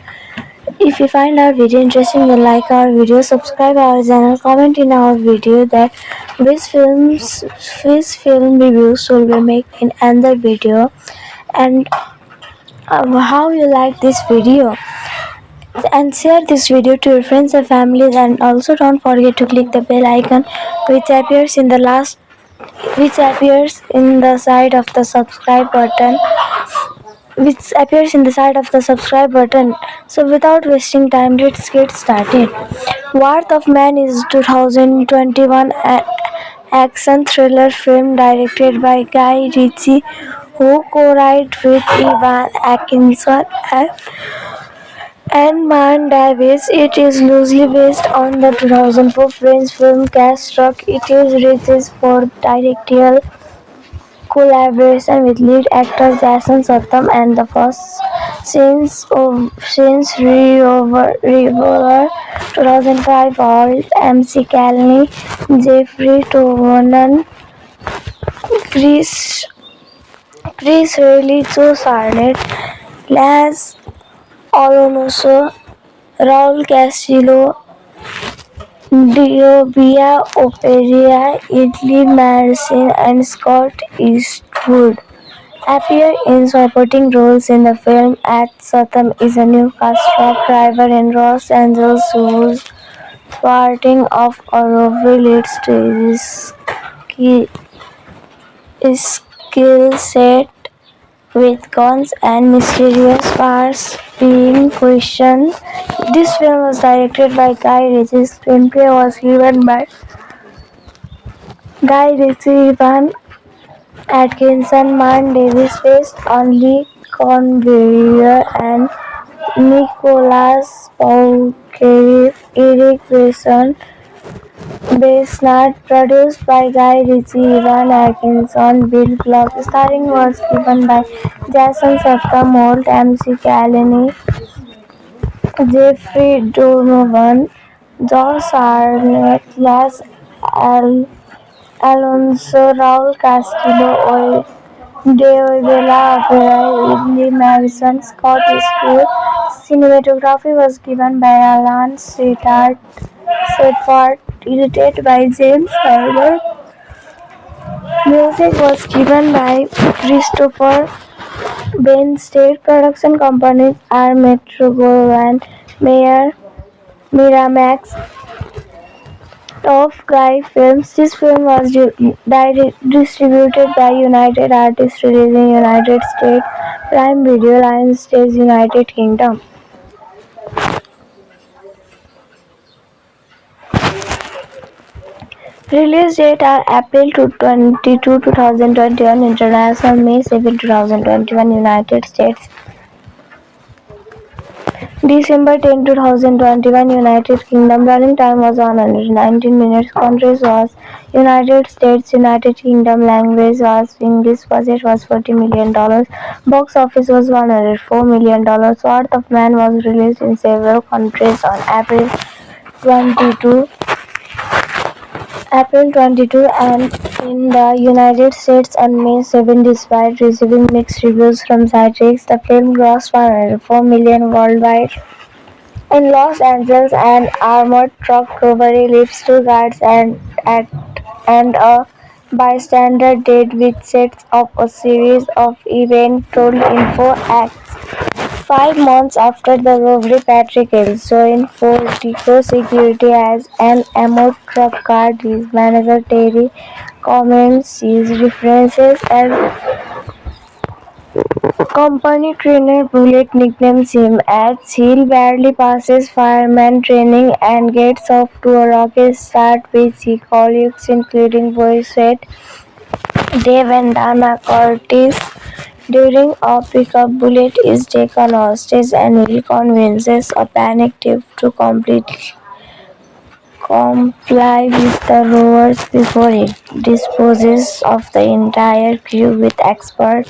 if you find our video interesting, then like our video, subscribe our channel, comment in our video that which film reviews will we make in another video, and how you like this video, and share this video to your friends and families, and also don't forget to click the bell icon which appears in the last which appears in the side of the subscribe button which appears in the side of the subscribe button. So without wasting time, let's get started. Worth of Man is 2021 action thriller film directed by Guy Ritchie, who co-wrote with Evan Atkinson and Man Davis. It is loosely based on the 2004 French film Cash Rock. It is Ritchie's fourth directorial collaboration with lead actor Jason Statham and the first since Revolver 2005 Alt, MC Calney, Jeffrey Tovernon, Chris Reilly, Joe Sarnet, Laz Alonso, Raul Castillo, Diobia Operia, Italy Marcin and Scott Eastwood appear in supporting roles in the film. At Statham is a newcast truck driver in Los Angeles whose thwarting of a robbery leads to his skill set with guns and mysterious powers being questioned. This film was directed by Guy Ritchie. Screenplay was given by Guy Ritchie, Evan Atkinson, Man Davis, based on Lee Corbusier and Nicolas Bouquet, Eric Besnard, produced by Guy Ritchie, Evan Atkinson, Bill Block. Starring was given by Jason Statham, Holt, MC Calney, Jeffrey Donovan, Josh Arnett, Laz Alonso, Raul Castillo, Deobela Opera, Italy Madison, Scott Eastwood. Cinematography was given by Alan Seyfarth, edited by James Herbert. Music was given by Christopher Ben. State production companies are Metro-Goldwyn Mayer, Miramax, Top Guy Films. This film was distributed by United Artists releasing United States, Prime Video, Lionsgate, United Kingdom. Release date are April 22, 2021, International, May 7, 2021, United States. December 10, 2021, United Kingdom. Running time was 119 minutes. Countries was United States, United Kingdom. Language was English. Budget was $40 million. Box office was $104 million. Worth of Man was released in several countries on April 22 and in the United States on May 7. Despite receiving mixed reviews from critics, the film grossed $104 million worldwide. In Los Angeles, an armored truck robbery leaves two guards and a bystander dead, which sets up a series of events told in 4 acts. 5 months after the robbery, Patrick Hill joined Fortico Security as an armored truck guard. His manager Terry comments his references and company trainer Bullet nicknames him as Hill barely passes fireman training and gets off to a rocky start with his colleagues including Boy Sweat, Dave and Dana Curtis. During a pickup, Bullet is taken hostage and Hill convinces a panicked Dave to comply with the rovers before it disposes of the entire crew with expert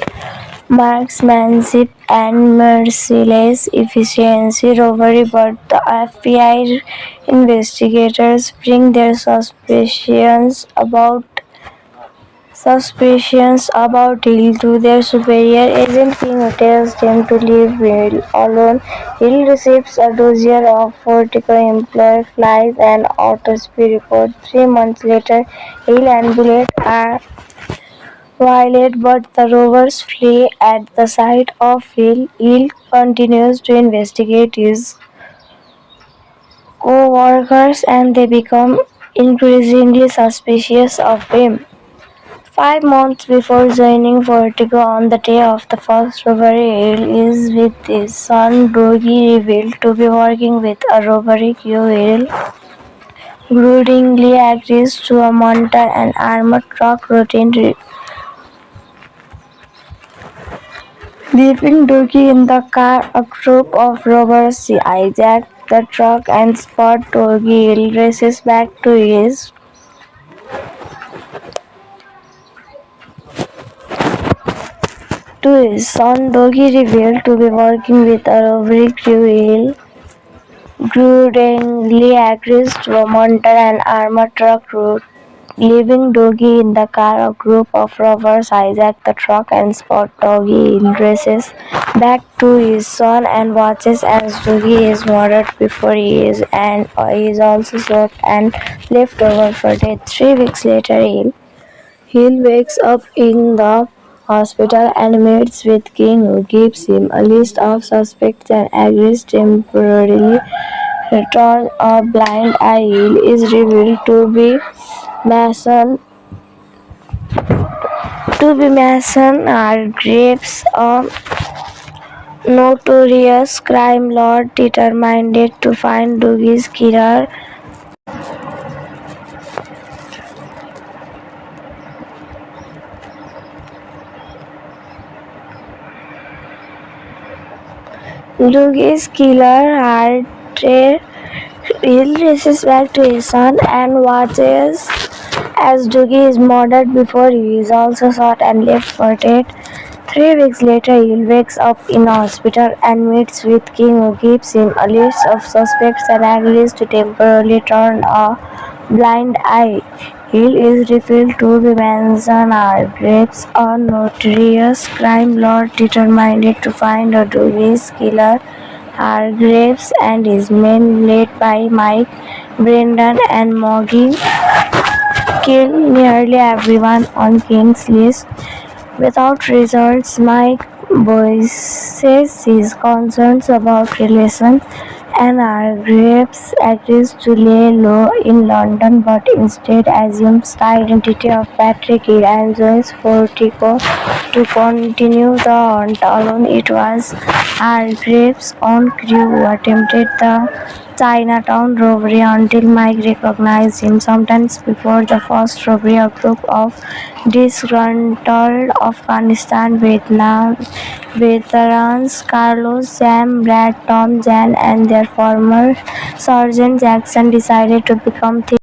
marksmanship and merciless efficiency. Robbery, but the FBI investigators bring their suspicions about Hill to their superior agent King, who tells them to leave Hill alone. Hill receives a dossier of Fortico employee flies an autopsy report. 3 months later, Hill and Bullet are violate, but the robbers flee at the sight of Hill. Hill continues to investigate his co-workers and they become increasingly suspicious of him. 5 months before joining Vertigo on the day of the first robbery, Hill is with his son Dougie, revealed to be working with a robbery crew. Hill grudgingly agrees to a monitor and armored truck routine, leaving Dougie in the car. A group of robbers hijack the truck and spot Dougie. Hill races back to his son Dougie, revealed to be working with a robbery crew. Hill grudgingly agrees to a monitor and armored truck route, leaving Dougie in the car. A group of robbers hijack the truck and spot Dougie. Hill races back to his son and watches as Dougie is murdered before he is also shot and left over for dead. 3 weeks later, Hill wakes up in the hospital and meets with King, who gives him a list of suspects and agrees temporarily return a blind eye. Hill is revealed to be Mason Hargreaves, a notorious crime lord determined to find Dougie's killer. Hill races back to his son and watches as Dougie is murdered before he is also shot and left for dead. 3 weeks later, Hill wakes up in a hospital and meets with King, who gives him a list of suspects and agrees to temporarily turn a blind eye. Hill is revealed to be Manson Hargreaves, a notorious crime lord determined to find Dougie's killer. Hargreaves and his men, led by Mike, Brendan, and Moggy, kill nearly everyone on King's list. Without results, Mike voices his concerns about relations, and Hargreaves agrees to lay low in London but instead assumes the identity of Patrick Hill and joins Fortico to continue the hunt alone. It was Hargreaves' own crew who attempted the Chinatown robbery until Mike recognized him. Sometimes before the first robbery, a group of disgruntled Afghanistan veterans Carlos, Sam, Brad, Tom, Jan, and their former Sergeant Jackson decided to become thieves.